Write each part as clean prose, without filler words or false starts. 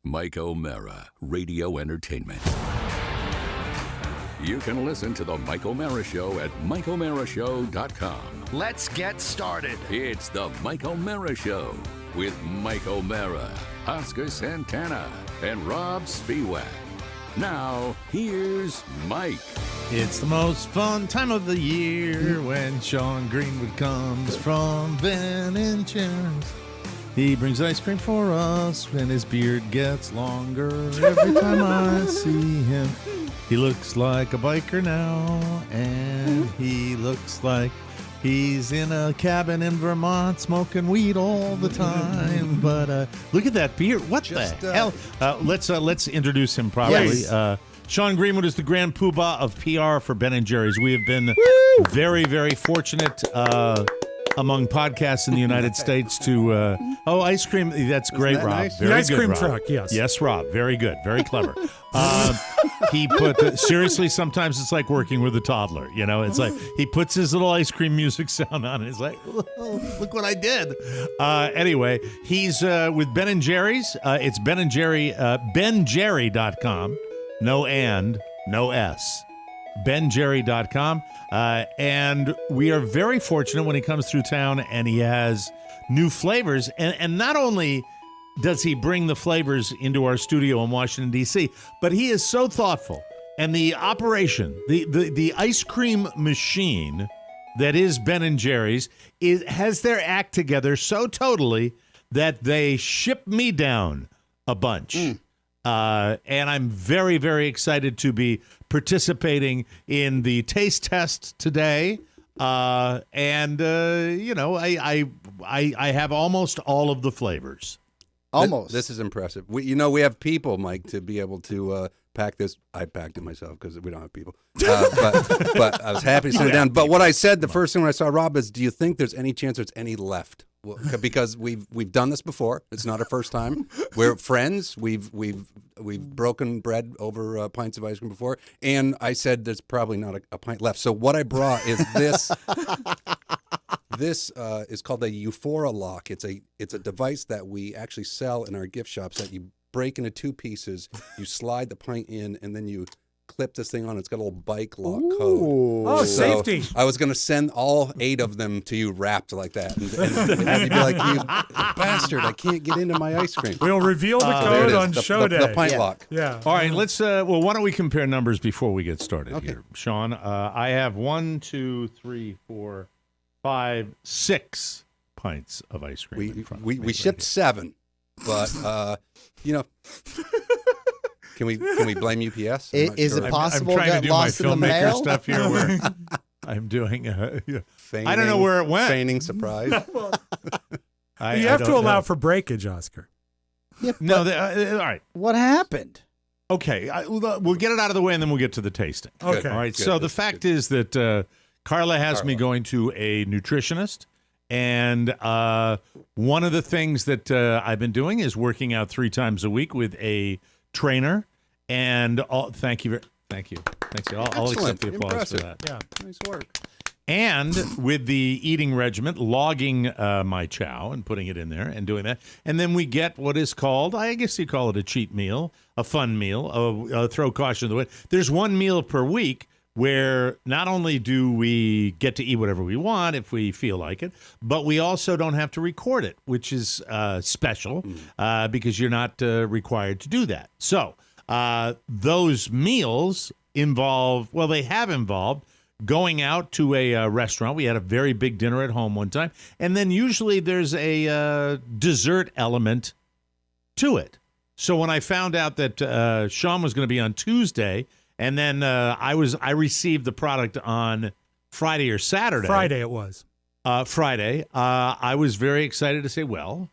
Mike O'Mara, Radio Entertainment. You can listen to The Mike O'Mara Show at MikeO'MaraShow.com. Let's get started. It's The Mike O'Mara Show with Mike O'Mara, Oscar Santana, and Rob Spiewak. Now, here's Mike. It's the most fun time of the year when Sean Greenwood comes from Ben & Jerry's. He brings ice cream for us when his beard gets longer. Every time I see him, he looks like a biker now, and he looks like he's in a cabin in Vermont smoking weed all the time. But look at that beard. What the hell? Let's introduce him properly. Yes. Sean Greenwood is the grand poobah of PR for Ben & Jerry's. We have been very, very fortunate among podcasts in the United States to ice cream. That's great, Rob. Nice? Very the ice good, cream Rob. truck, yes. Yes, Rob. Very good. Very clever. He put seriously, sometimes it's like working with a toddler. You know, it's like he puts his little ice cream music sound on and it's like, look what I did. Anyway, he's with Ben & Jerry's. It's Ben & Jerry, benjerry.com. No and, no S. benjerry.com. And we are very fortunate when he comes through town and he has new flavors. And not only does he bring the flavors into our studio in Washington, D.C., but he is so thoughtful. And the operation, the ice cream machine that is Ben & Jerry's has their act together so totally that they ship me down a bunch. And I'm very, very excited to be participating in the taste test today. I have almost all of the flavors. Almost. This is impressive. We have people, Mike, to be able to pack this. I packed it myself because we don't have people. But I was happy to sit down. But what I said the first thing when I saw Rob is, do you think there's any chance there's any left? Well, because we've done this before. It's not our first time. We're friends. We've broken bread over pints of ice cream before. And I said there's probably not a pint left. So what I brought is this. This is called a Euphoria lock. It's a device that we actually sell in our gift shops that you break into two pieces. You slide the pint in, and then you clip this thing on. It's got a little bike lock code. Oh, so safety. I was going to send all 8 of them to you wrapped like that. And you'd be like, you bastard, I can't get into my ice cream. We'll reveal the code on show day. The pint lock. Yeah. All right, let's, why don't we compare numbers before we get started here? Sean, I have 1, 2, 3, 4, 5, 6 pints of ice cream in front of me. We shipped 7, but, Can we blame UPS? Is it possible I'm trying to to get do my lost in the filmmaker mail? stuff here where I'm doing I don't know where it went. Feigning surprise. You have to allow for breakage, Oscar. Yeah, No, all right. what happened? Okay, we'll get it out of the way and then we'll get to the tasting. Okay. All right, Good. so the fact is that Carla has me going to a nutritionist. And one of the things that I've been doing is working out 3 times a week with a trainer. And thank you. Thanks. I'll accept the applause for that. Yeah. Nice work. And with the eating regimen, logging my chow and putting it in there and doing that. And then we get what is called, I guess you call it a cheat meal, a fun meal, throw caution to the wind. There's 1 meal per week where not only do we get to eat whatever we want if we feel like it, but we also don't have to record it, which is special because you're not required to do that. So those meals they have involved going out to a restaurant. We had a very big dinner at home one time. And then usually there's a dessert element to it. So when I found out that Sean was going to be on Tuesday, and then I received the product on Friday or Saturday. Friday it was. Friday. I was very excited to say, well,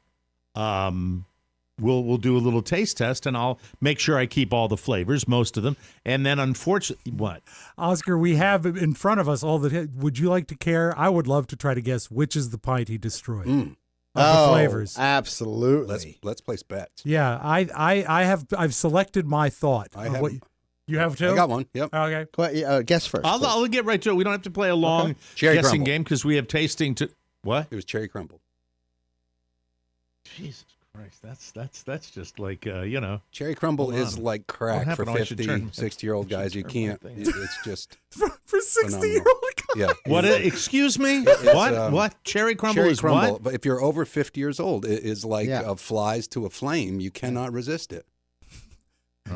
we'll do a little taste test, and I'll make sure I keep all the flavors, most of them. And then, unfortunately, what? Oscar, we have in front of us all the. Would you like to care? I would love to try to guess which is the pint he destroyed. Of the flavors. Absolutely. Let's place bets. Yeah, I've selected my thought. You have two? I got one. Yep. Okay. Guess first. I'll get right to it. We don't have to play a long Cherry guessing crumble. game because we have tasting to. What? It was cherry crumble. Jesus Christ, that's just like you know. Cherry Crumble Hold is on. like crack for happened? Oh, I should 50, turn- 60-year-old guys. You turn my can't. thing. It's just For 60-year-old guys. yeah. What? Excuse me? It's, What? Cherry Crumble Cherry is Crumble, what? but if you're over 50 years old, it is like Yeah. flies to a flame. You cannot resist it.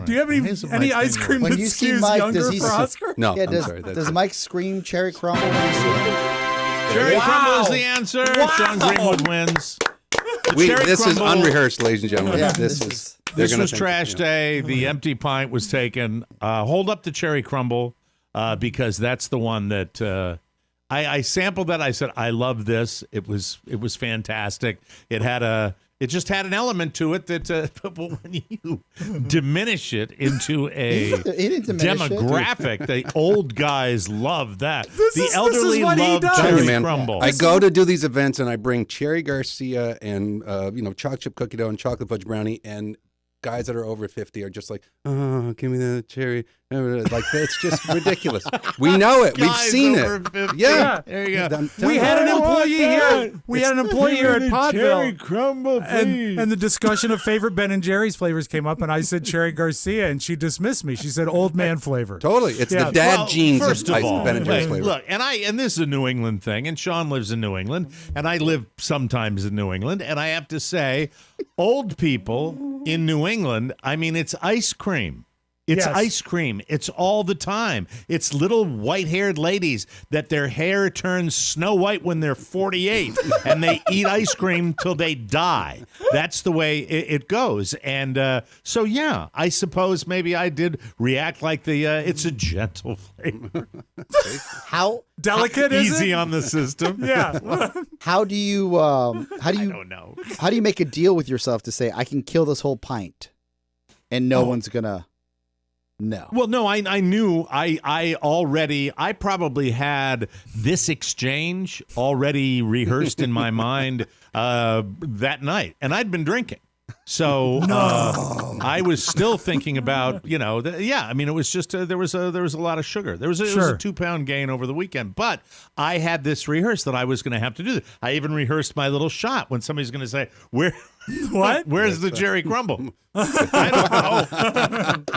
Do you have any ice cream When that you see skews Mike, younger does he for s- Oscar? No, Yeah, I'm sorry. does Mike scream cherry crumble when you see him? Cherry Wow. Crumble is the answer. Wow. Sean Greenwood wins. The Cherry This is Crumble- unrehearsed, ladies and gentlemen. Yeah, this this is. is- they're This gonna was think, trash you know. day. The empty pint was taken. Hold up the Cherry Crumble because that's the one that I sampled. That I said I love this. It was fantastic. It just had an element to it that but when you diminish it into a He didn't diminish it. demographic, the old guys love that. This The is elderly what he love does. Tell you, Cherry man, Crumble. I go to do these events and I bring Cherry Garcia and chocolate chip cookie dough and chocolate fudge brownie, and guys that are over 50 are just like, oh, give me the cherry. Like, it's just ridiculous. We know it. We've Guys seen over it. 50. Yeah. There you go. We had an employee here. We had an employee here at Cherry Podville. Crumble, please. And the discussion of favorite Ben and Jerry's flavors came up, and I said Cherry Garcia, and she dismissed me. She said old man flavor. Totally. It's Yeah. the dad Well, genes first of all, Ben and Jerry's wait, flavor. look, and this is a New England thing, and Sean lives in New England, and I live sometimes in New England, and I have to say, old people in New England, I mean, it's ice cream. It's Yes. ice cream. It's all the time. It's little white-haired ladies that their hair turns snow white when they're 48, and they eat ice cream till they die. That's the way it goes. And so, yeah, I suppose maybe I did react like it's a gentle flavor. How Delicate, is Easy it? on the system. Yeah. how do you I don't know. how do you make a deal with yourself to say I can kill this whole pint and no one's gonna know? Well, no, I knew I probably had this exchange already rehearsed in my mind that night, and I'd been drinking. So I was still thinking about, I mean, it was just there was a lot of sugar. It was a 2-pound gain over the weekend, but I had this rehearsed that I was going to have to do this. I even rehearsed my little shot when somebody's going to say, What? Where's the Cherry Crumble? I don't know.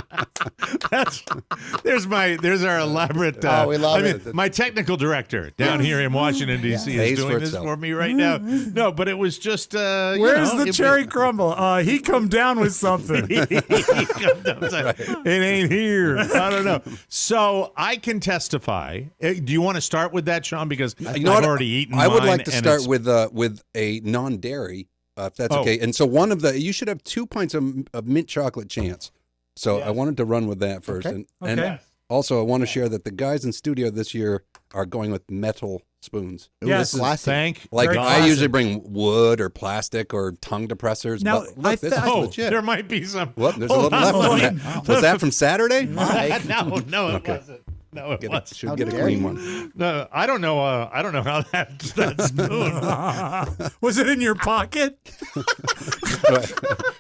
There's our elaborate. We love it. My technical director down here in Washington D.C. Pays is for doing this itself. for me right now. No, but it was just. Where's the Cherry Crumble? He come down with something. It ain't here. I don't know. So I can testify. Do you want to start with that, Sean? Because I've already eaten. I would mine, like to and start it's- with a non-dairy, if that's Oh. okay. And so you should have 2 pints of mint chocolate chance. So I wanted to run with that first. Okay. And Okay. also I want to share that the guys in studio this year are going with metal spoons. Yes. Classic. Thank Like Very I classic. usually bring wood or plastic or tongue depressors. Now, but look, I this is th- legit. there might be some. What? There's a Hold little left on, on wait. that. Was that from Saturday? Mike, No, it Okay. wasn't. No, it wasn't. Should How get a dare clean you. one. No, I don't know. I don't know how that spoon. Was it in your pocket?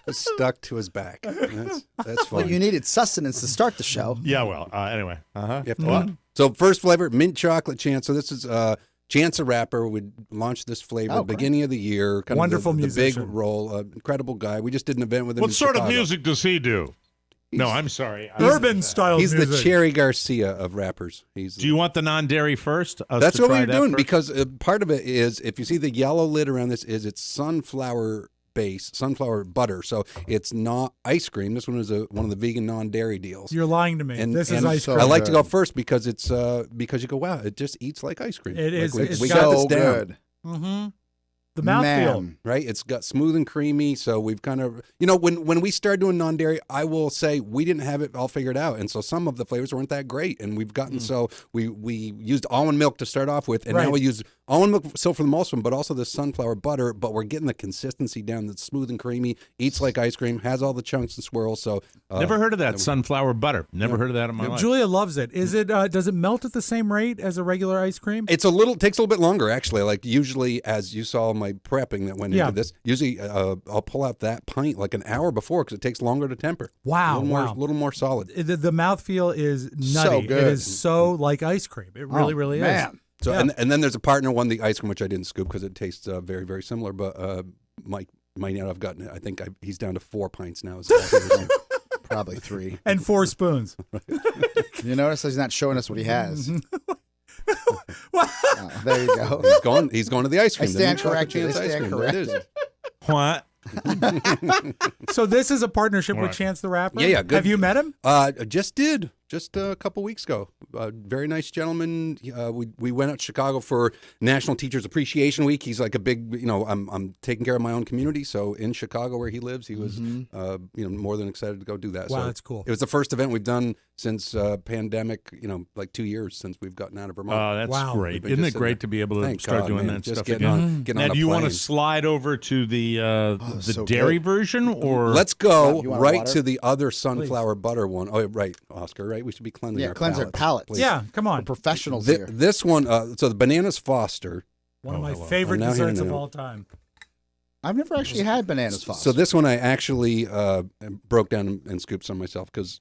It's stuck to his back. That's fine. well, you needed sustenance to start the show. Yeah. Well. Anyway. You have to- So first flavor, mint chocolate chance. So this is Chance a Rapper. We launched this flavor Oh, at the beginning of the year. Kind Wonderful of the big musician. role. Incredible guy. We just did an event with him. What in sort of Chicago. music does he do? No, I'm sorry. Urban style He's music. the Cherry Garcia of rappers. Do you want the non-dairy first? Us That's to what try we're that doing first? because part of it is if you see the yellow lid around this is it's sunflower base, sunflower butter. So it's not ice cream. This one is one of the vegan non-dairy deals. You're lying to me. This is and ice so cream. I like to good. go first because it's because you go, wow, it just eats like ice cream. It is. Like It's we got got this so down. good. Mm-hmm. The mouthfeel. Man. Right, it's got smooth and creamy. So we've kind of, when we started doing non-dairy, I will say we didn't have it all figured out, and so some of the flavors weren't that great. And we've gotten so we used almond milk to start off with, and now Right. we use almond milk still for the most one, but also the sunflower butter. But we're getting the consistency down that's smooth and creamy, eats like ice cream, has all the chunks and swirls. So Never heard of that sunflower butter. Never heard of that in my life. Julia loves it. Is it? Does it melt at the same rate as a regular ice cream? It's takes a little bit longer actually. Like usually, as you saw my prepping that went into this, usually I'll pull out that pint like an hour before because it takes longer to temper. Wow, a little more solid. The mouthfeel is nutty. So good. It is so like ice cream. It really, really is. Man. So Yeah. and then there's a partner one, the ice cream, which I didn't scoop because it tastes very very similar. But Mike might not have gotten it. I think he's down to 4 pints now. Probably 3. And 4 spoons. You notice he's not showing us what he has. What? There you go. He's going to the ice cream. I stand the new chocolate corrected. chance I ice stand cream. There it is. corrected. What? So this is a partnership with Right. Chance the Rapper? Yeah, good. Have you met him? Just did. Just a couple weeks ago. Very nice gentleman. We went out to Chicago for National Teachers Appreciation Week. He's like a big, I'm taking care of my own community. So in Chicago where he lives, he was, more than excited to go do that. Wow, so that's cool. It was the first event we've done since pandemic, like 2 years since we've gotten out of Vermont. Oh, that's Wow. great. Been Isn't just it great sitting to be able to Thank start God, doing man. that Just stuff getting again? getting Now, on a do you want to plane. slide over to the so dairy good. version, or Let's go You want right water? to the other sunflower butter one. Oh, right, Oscar, right? We should be cleansing Yeah, our cleanse our palates. palates. please. Yeah, come We're on. professionals here. This one, so the Bananas Foster. One of my hello. favorite I'm now desserts hearing of it. all time. I've never actually had bananas Foster. So this one I actually broke down and scooped some myself because,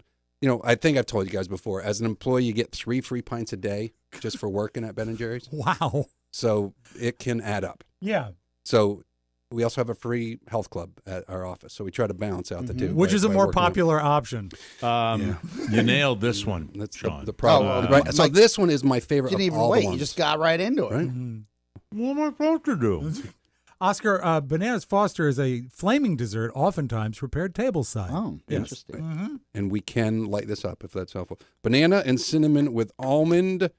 I think I've told you guys before, as an employee, you get 3 free pints a day just for working at Ben & Jerry's. Wow. So it can add up. Yeah. So we also have a free health club at our office. So we try to balance out the two. Which by- is a by more working out. popular option. you nailed this one, That's Sean? the problem. Oh, well, right? So Mike, this one is my favorite you didn't of even all wait. the ones. You just got right into it. Right? What am I supposed to do? Oscar, Bananas Foster is a flaming dessert, oftentimes prepared table side. Oh, Yes. interesting. And we can light this up if that's helpful. Banana and cinnamon with almond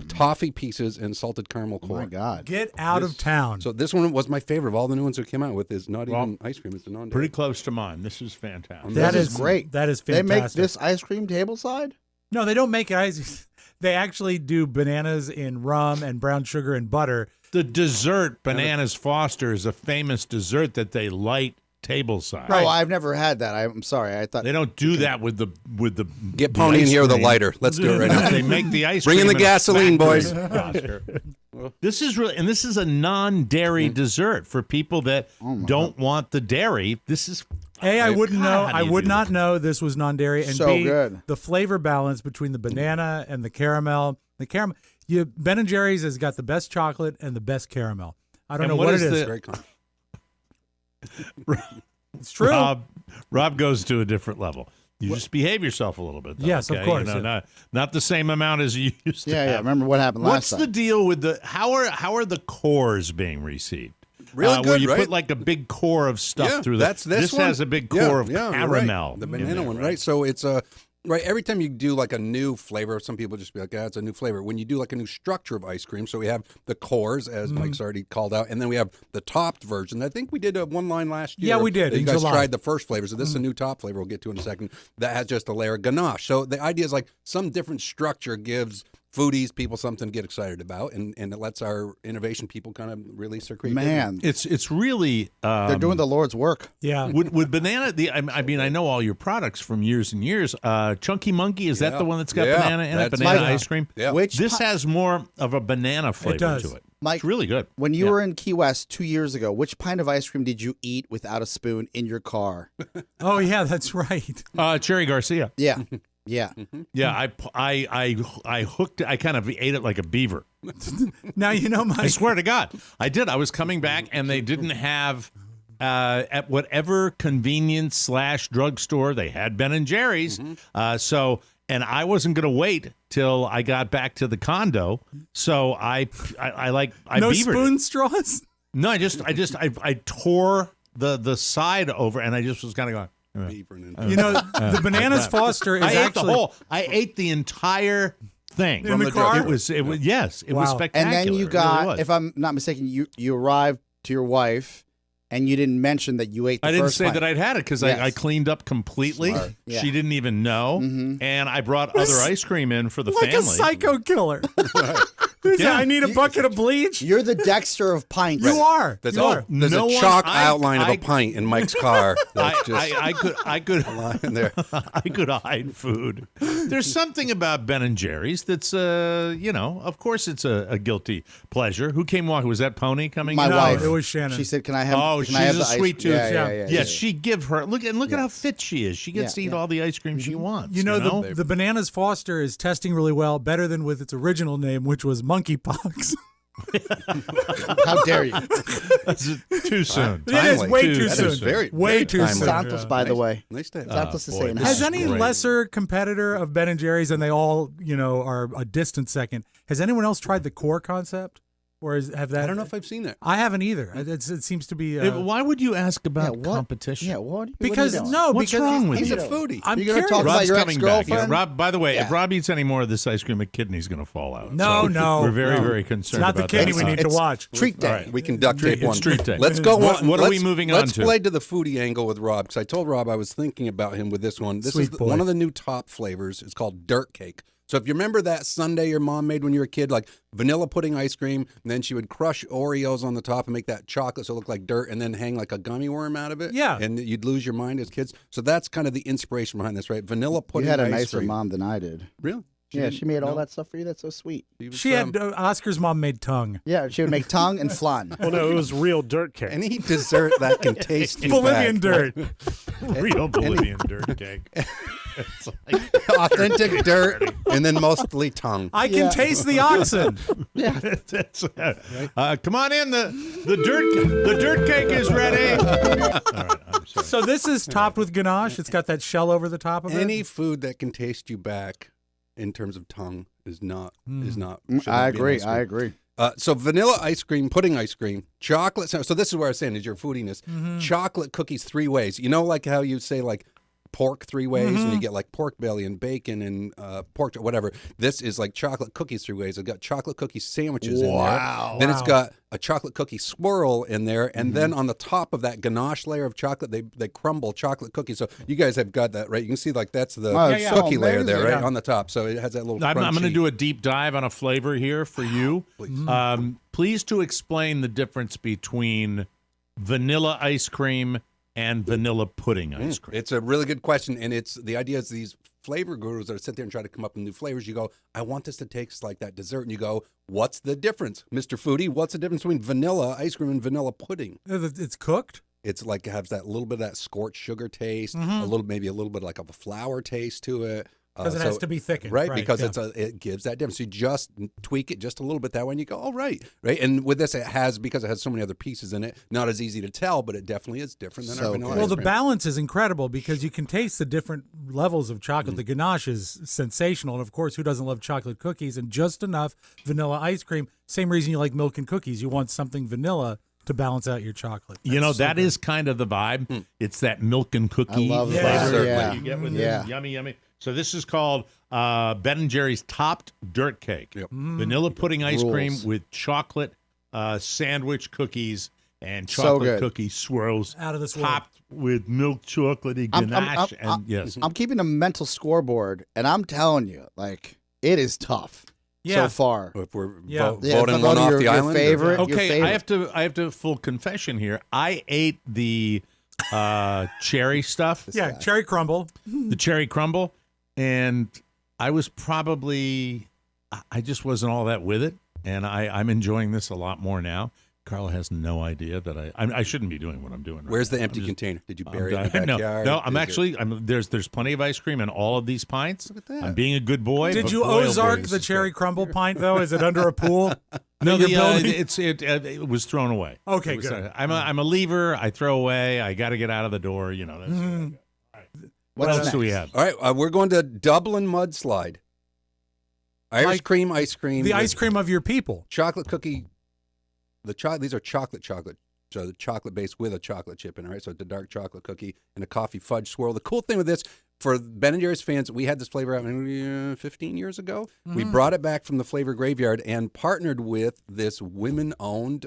toffee pieces and salted caramel Oh core. my God. Get out of town. So this one was my favorite of all the new ones that came out with. Is not even ice cream; it's the non-dairy. Pretty close to mine. This is fantastic. That This is is great. That is They fantastic. make this ice cream table side? No, they don't make ice. They actually do bananas in rum and brown sugar and butter. The dessert, Bananas Foster, is a famous dessert that they light tableside. Oh, I've never had that. I'm sorry. I thought They don't do that with the Get the Pony in ice here with a cream. lighter. Let's do it right now. They make the ice Bring in cream the a gasoline, boys. factory, Oscar. This is really, and this is a non-dairy dessert for people that don't want the dairy. This is A, I wouldn't know. How do I you would do not that? know this was non-dairy. And So B, good. the flavor balance between the banana and the caramel. Ben & Jerry's has got the best chocolate and the best caramel. I don't And know what what is it is. the- Great con- It's true. Rob goes to a different level. You just behave yourself a little bit. Though, Yes, of okay? course, You know, yeah. not the same amount as you used to. Yeah, have. Remember what happened What's last the time? deal with the how are the cores being received? Really where good, you right? put like a big core of stuff Yeah, through that's this one. has a big core of you're right. caramel. The in banana there, one, right? So it's right. Every time you do like a new flavor, some people just be like, "Yeah, it's a new flavor." When you do like a new structure of ice cream, so we have the cores, as Mike's already called out, and then we have the topped version. I think we did one line last year. Yeah, we did, that You in guys July. tried the first flavor, so this is a new top flavor. We'll get to in a second. That has just a layer of ganache. So the idea is like some different structure gives foodies, people something to get excited about, and it lets our innovation people kind of release their creativity. Man, It's really they're doing the Lord's work. Yeah. Would banana I mean I know all your products from years and years. Chunky Monkey, is that Yeah. the one that's got Yeah, banana in it? that's Banana my- ice cream. Yeah. Which This pi- has more of a banana flavor does. to it. Mike, It's really good. when you Yeah. were in Key West 2 years ago, which pint of ice cream did you eat without a spoon in your car? Oh, yeah, that's right. Cherry Garcia. Yeah, yeah. Yeah, I hooked it. I kind of ate it like a beaver. Now, you know, I Mike, swear to God, I did. I was coming back, and they didn't have at whatever convenience / drugstore they had Ben & Jerry's. So, and I wasn't going to wait till I got back to the condo. So I no beavered spoon it. straws? No, I tore the side over, and I just was kind of going. Beaver and- You know, the Bananas Foster is I ate actually... the whole. I ate the entire thing In the car? It was yes, it was Wow. spectacular. And then you It got, really was. if I'm not mistaken, you arrived to your wife, and you didn't mention that you ate the I didn't first say pint. that I'd had it because Yes. I cleaned up completely. Smart. Yeah. She didn't even know, and I brought other ice cream in for the like family. a psycho killer. Who's Yeah. that? I need a bucket of bleach. You're the Dexter of pints. You are. There's, You are. there's No a one- chalk I- outline of I- a pint in Mike's car. That's just I could in there. I could hide food. There's something about Ben and Jerry's that's of course it's a guilty pleasure. Who came walking? Was that Pony coming? My in? No, wife. it was Shannon. She said, "Can I have? Oh, can I have she's the a ice- sweet tooth. Yeah. Yes, she give her look at how fit she is. She gets to Yeah, eat yeah. all the ice cream she wants. You know, the Bananas Foster is testing really well, better than with its original name, which was monkeypox. How dare you? That's too soon. It is way too That is soon. very, Way very too timely. soon. Santos, by the way. Nice to have. Santos is boy, saying this hi. Has is any great. lesser competitor of Ben and Jerry's, and they all, are a distant second, has anyone else tried the core concept? Or have that? I don't know if I've seen that. I haven't either. It seems to be. Why would you ask about what? competition? Yeah, what? Because what are you doing? no, What's because wrong with He's you? a foodie. I'm You're gonna curious. talk about Rob's your coming back. ex-girlfriend? Rob, by the way, if Yeah. Rob eats any more of this ice cream, a kidney's going to fall out. No, So no, we're very, no. very It's concerned not the about kidney that. we need to watch. Treat day. All right. We can duct tape It's one. treat day. Let's go What- on. what are we Let's- moving on Let's to? play to the foodie angle with Rob because I told Rob I was thinking about him with this one. This Sweet is boy. one of the new top flavors. It's called dirt cake. So if you remember that sundae your mom made when you were a kid, like vanilla pudding ice cream, and then she would crush Oreos on the top and make that chocolate so it looked like dirt, and then hang like a gummy worm out of it. Yeah. And you'd lose your mind as kids. So that's kind of the inspiration behind this, right? Vanilla You pudding had a ice nicer cream. mom than I did. Really? Yeah, didn't- she made all no? that stuff for you. That's so sweet. was, She had Oscar's mom made tongue. Yeah, she would make tongue and flan. Well, no, it was real dirt cake. any dessert that can taste you Bolivian back. dirt. Real Bolivian dirt cake. It's like, Authentic dirt, and then mostly tongue. I can Yeah. taste the oxen. Yeah. come on in. The dirt cake is ready. All right, I'm sorry. So this is topped with ganache. It's got that shell over the top of it. Any food that can taste you back in terms of tongue is not should I not be an agree. ice cream. I agree. So vanilla ice cream, pudding ice cream, chocolate. So this is where I was saying is your foodiness. Chocolate cookies 3 ways. You know, like how you say like pork 3 ways, and you get like pork belly and bacon and pork, whatever. This is like chocolate cookies 3 ways. I've got chocolate cookie sandwiches in there. Then it's got a chocolate cookie swirl in there, and then on the top of that ganache layer of chocolate, they crumble chocolate cookies. So you guys have got that right. You can see like that's the Oh, it's so cookie layer there, amazing. right Yeah. on the top. So it has that little. I'm going to crunchy- do a deep dive on a flavor here for you. Please to explain the difference between vanilla ice cream and vanilla pudding ice cream. It's a really good question, and it's the idea is these flavor gurus that sit there and try to come up with new flavors. You go, I want this to taste like that dessert, and you go, what's the difference, Mr. Foodie? What's the difference between vanilla ice cream and vanilla pudding? It's cooked. It's like it has that little bit of that scorched sugar taste, maybe a little bit like of a flour taste to it. Because it has to be thickened. Right, because yeah. it gives that difference. So you just tweak it just a little bit that way, and you go, oh, right. And with this, because it has so many other pieces in it, not as easy to tell, but it definitely is different than So our vanilla good. Well, ice the cream. balance is incredible because you can taste the different levels of chocolate. The ganache is sensational. And, of course, who doesn't love chocolate cookies? And just enough vanilla ice cream. Same reason you like milk and cookies. You want something vanilla to balance out your chocolet. You know, That's so that good. is kind of the vibe. It's that milk and cookie I love flavor that. that Yeah. you get with Yeah. it. Yummy, yummy. So this is called Ben & Jerry's Topped Dirt Cake. Yep. Vanilla pudding ice cream Rules. with chocolate sandwich cookies and So chocolate good. cookie swirls. Out of this world. Topped with milk chocolatey I'm- ganache. I'm- and yes. I'm keeping a mental scoreboard, and I'm telling you, like, it is tough Yeah. so far. If we're Yeah. Yeah, voting if one I'm off your- the your island. favorite- your Okay, favorite. I have to full confession here. I ate the cherry stuff, Yeah, cherry crumble. the cherry crumble, and I was probably I just wasn't all that with it, and I'm enjoying this a lot more now. Carla has no idea that I shouldn't be doing what I'm doing. Right Where's the now. empty I'm just- container? Did you I'm bury it in the dying. backyard? No, I'm Did you- actually there's plenty of ice cream in all of these pints. Look at that. I'm being a good boy. Did but you boy, oh boy, Ozark this the is cherry good. crumble pint, though? Is it under a pool? No, that you're it building? was thrown away. Okay, It was, good. I'm a lever. I throw away. I got to get out of the door. You know. That's, What What's else do we next? have? All right, we're going to Dublin mudslide. Irish Like cream, ice cream. The with ice cream of your people. chocolate cookie. These are chocolate. So the chocolate base with a chocolate chip in it, right? So it's a dark chocolate cookie and a coffee fudge swirl. The cool thing with this, for Ben & Jerry's fans, we had this flavor out maybe 15 years ago. We brought it back from the Flavor Graveyard and partnered with this women-owned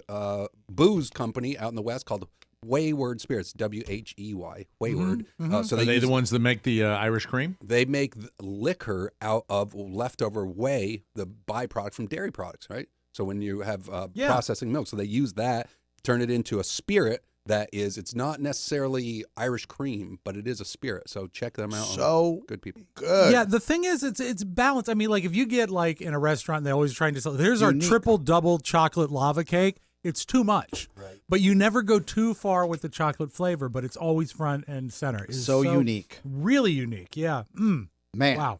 booze company out in the West called Wayward Spirits, W-H-E-Y, Wayward. So Are they use- the ones that make the Irish cream? They make liquor out of leftover whey, the byproduct from dairy products, right? So when you have Yeah. processing milk, so they use that, turn it into a spirit that is, it's not necessarily Irish cream, but it is a spirit. So check them out. So Good people. good. Yeah, the thing is, it's balanced. I mean, like if you get like in a restaurant, they're always trying to sell. Here's our Unique. triple double chocolate lava cake. It's too much, Right. but you never go too far with the chocolate flavor. But it's always front and center. It's So unique. really unique. Yeah. Man. Wow.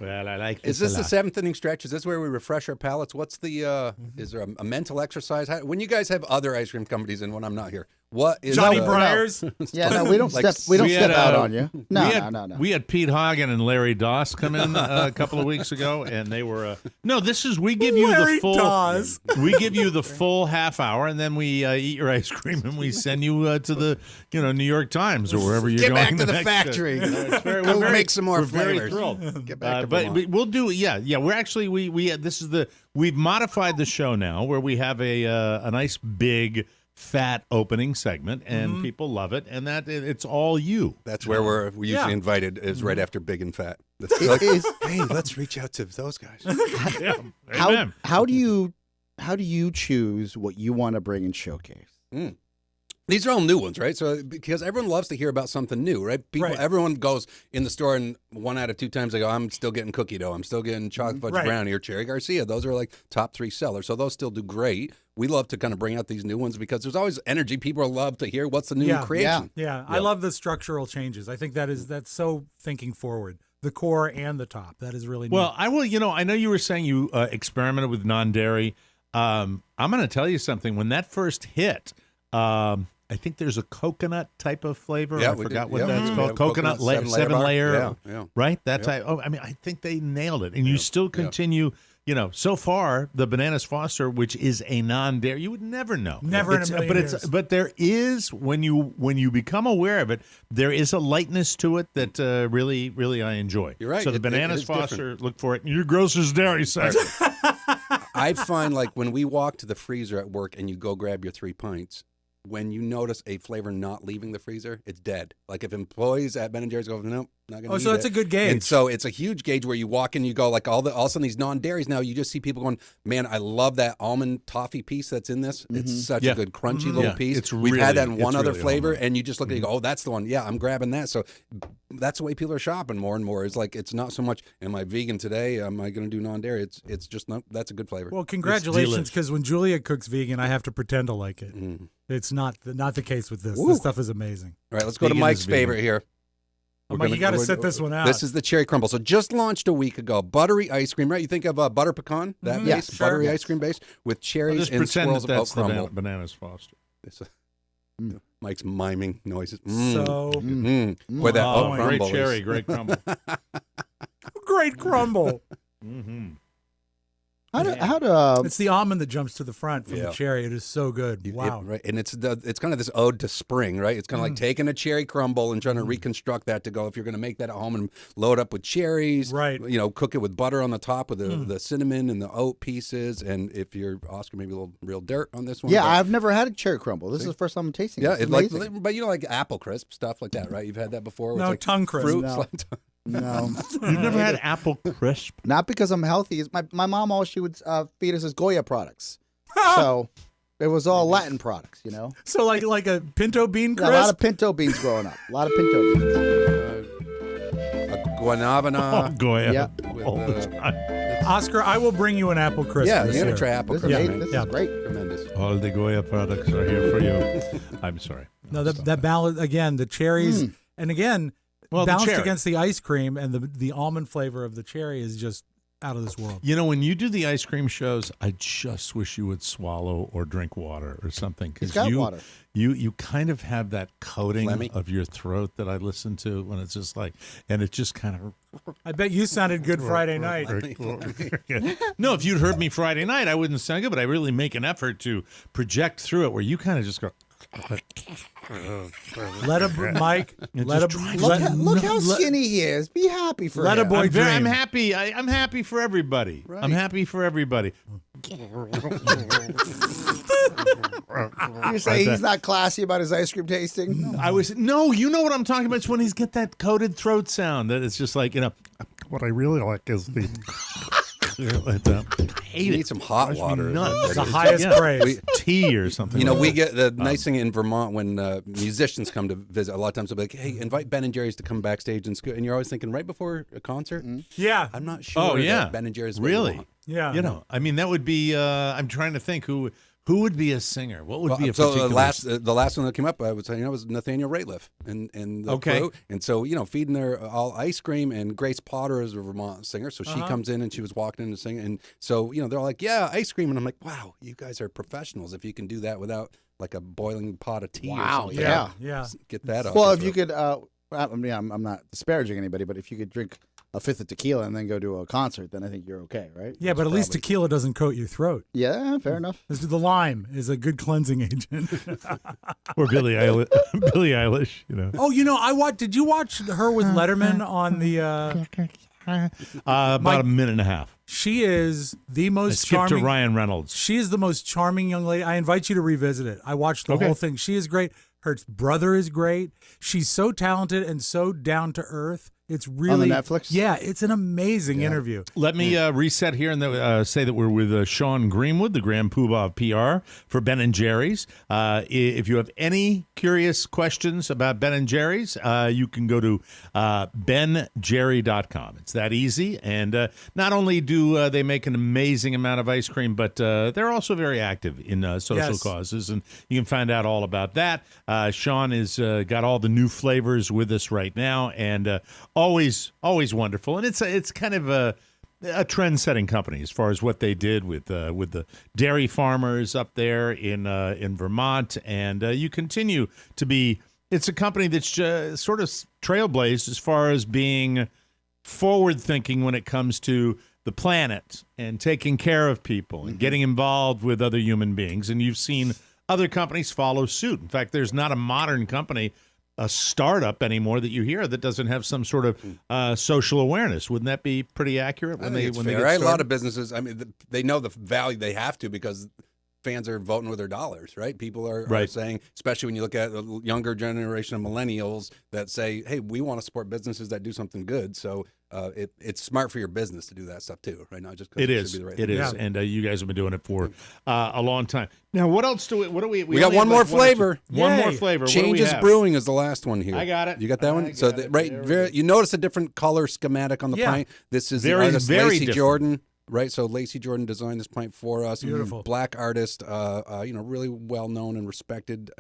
Well, I like Is this the seventh inning stretch? Is this where we refresh our palates? What's the? Is there a mental exercise? When you guys have other ice cream companies and when I'm not here, what is Johnny Breyers? Yeah, no, we don't step out on you. No. We had Pete Hagen and Larry Doss come in a couple of weeks ago, and they were no. This is we give you Larry the full. Doss. We give you the full half hour, and then we eat your ice cream, and we send you to the New York Times or wherever you're going. Get back to the next, factory. We'll make some more flavors. Very thrilled. Get back to but Vermont. we'll do. Yeah. We're actually we've modified the show now where we have a nice big fat opening segment, and people love it, and that it's all you. That's where we're usually invited is right after Big and Fat. Hey, let's reach out to those guys. Yeah. Amen. How do you choose what you want to bring and showcase? These are all new ones, right? So because everyone loves to hear about something new, right? Everyone goes in the store and 1 out of 2 times they go, I'm still getting cookie dough. I'm still getting chocolate fudge brownie or Cherry Garcia. Those are like top 3 sellers. So those still do great. We love to kind of bring out these new ones because there's always energy. People love to hear what's the new creation. Yeah. I love the structural changes. I think that's so thinking forward. The core and the top. That is really neat. Well, I will. I know you were saying you experimented with non-dairy. I'm going to tell you something. When that first hit, I think there's a coconut type of flavor. Yeah, I forgot what yeah. that's called. Yeah, coconut seven layer. Yeah. Right? That Yeah. type. Oh, I mean, I think they nailed it. And you still continue. So far the Bananas Foster, which is a non-dairy, you would never know. Never in a million years. But there is when you become aware of it, there is a lightness to it that really I enjoy. You're right. So the Bananas Foster, look for it in your grocer's dairy section. I find like when we walk to the freezer at work and you go grab your 3 pints, when you notice a flavor not leaving the freezer, it's dead. Like if employees at Ben & Jerry's go, nope, not going to so it's a good gauge. And so it's a huge gauge where you walk in, you go like all of a sudden these non-dairies now, you just see people going, man, I love that almond toffee piece that's in this. It's such a good crunchy little piece. We've had that in one other flavor and you just look at it and go, oh, that's the one. Yeah, I'm grabbing that. So that's the way people are shopping more and more. It's like, it's not so much, am I vegan today? Am I going to do non-dairy? It's just, no, that's a good flavor. Well, congratulations, because when Julia cooks vegan, I have to pretend to like it. It's not the case with this. This stuff is amazing. All right, let's go to Mike's favorite here. Mike, you got to set this one out. This is the Cherry Crumble. So just launched a week ago. Buttery ice cream, right? You think of butter pecan, that base, buttery ice cream base with cherries and swirls of oat crumble. Bananas Foster. Mike's miming noises. So, Boy, that oat crumble great cherry, great crumble. Great crumble. It's the almond that jumps to the front from the cherry. It is so good. Wow. Right. And it's kind of this ode to spring, right? It's kind of like taking a cherry crumble and trying to reconstruct that to go, if you're going to make that at home and load up with cherries, right? Cook it with butter on the top with the cinnamon and the oat pieces. And if you're Oscar, maybe a little real dirt on this one. Yeah, I've never had a cherry crumble. This is the first time I'm tasting it. Yeah, but like apple crisp, stuff like that, right? You've had that before? No, tongue crisp. Fruit. No. No. You've never had apple crisp? Not because I'm healthy. My mom, all she would feed us is Goya products. So it was all Latin products, So like a pinto bean crisp? Yeah, a lot of pinto beans growing up. A lot of pinto beans. A guanabana. Goya. Yeah. All the time. Oscar, I will bring you an apple crisp. Yeah, this you're going year. to try apple This crisp. is great. Tremendous. All the Goya products are here for you. I'm sorry. No, that balance, again, the cherries, and again, balanced against the ice cream, and the almond flavor of the cherry is just out of this world. When you do the ice cream shows, I just wish you would swallow or drink water or something, because water. You kind of have that coating Phlegmy. of your throat that I listen to when it's just like, and it just kind of. I bet you sounded good Friday night. No, if you'd heard me Friday night, I wouldn't sound good, but I really make an effort to project through it where you kind of just go. Mike. Look how skinny he is. Be happy for Let him. a boy dream. I'm happy. I'm happy for everybody. Right. I'm happy for everybody. You say he's not classy about his ice cream tasting? You know what I'm talking about. It's when he's get that coated throat sound that it's just like, what I really like is the. I hate You it. need some hot water. It's the highest praise. Tea or something. We get the nice thing in Vermont when musicians come to visit. A lot of times they'll be like, "Hey, invite Ben and Jerry's to come backstage and school." And you're always thinking right before a concert. Yeah. I'm not sure. That Ben and Jerry's really. want. Yeah. That would be. I'm trying to think who Who would be a singer? What would Well, be a so particular... the last one that came up, I was saying, was Nathaniel Rateliff, and the crew. And so feeding their all ice cream, and Grace Potter is a Vermont singer, so she comes in and she was walking in and singing, and so they're all like, yeah, ice cream, and I'm like, wow, you guys are professionals if you can do that without like a boiling pot of tea. Wow, or something. yeah. Get that up. Well, if you could, I mean, I'm not disparaging anybody, but if you could drink a fifth of tequila and then go to a concert, then I think you're okay, right? Yeah, but at least tequila doesn't coat your throat. Yeah, fair enough. The lime is a good cleansing agent. Or Billie Eilish, Billie Eilish, Oh, did you watch her with Letterman on the... about a minute and a half. She is the most Skip charming... to Ryan Reynolds. She is the most charming young lady. I invite you to revisit it. I watched the whole thing. She is great. Her brother is great. She's so talented and so down to earth. It's really on the Netflix. Yeah, it's an amazing interview. Let me reset here and say that we're with Sean Greenwood, the Grand Poobah of PR for Ben & Jerry's. If you have any curious questions about Ben & Jerry's, you can go to benjerry.com. It's that easy. And not only do they make an amazing amount of ice cream, but they're also very active in social causes. And you can find out all about that. Sean has got all the new flavors with us right now, and always wonderful. And it's kind of a trend-setting company as far as what they did with the dairy farmers up there in Vermont, and you continue to be. It's a company that's sort of trailblazed as far as being forward-thinking when it comes to the planet and taking care of people and getting involved with other human beings. And you've seen other companies follow suit. In fact, there's not a modern company, a startup anymore that you hear that doesn't have some sort of social awareness. Wouldn't that be pretty accurate when they get started? A lot of businesses, I mean, they know the value they have to because fans are voting with their dollars, right? People are saying, especially when you look at the younger generation of millennials that say, hey, we want to support businesses that do something good. So it's smart for your business to do that stuff too, right? Not just because it should be the right thing. It is. And you guys have been doing it for a long time. Now, what else do we got one more flavor. One more flavor. Changes Brewing is the last one here. I got it. You got that one? So you notice a different color schematic on the pint. This is the artist Lacey different. Jordan. Right, so Lacey Jordan designed this pint for us. Beautiful, black artist, really well known and respected.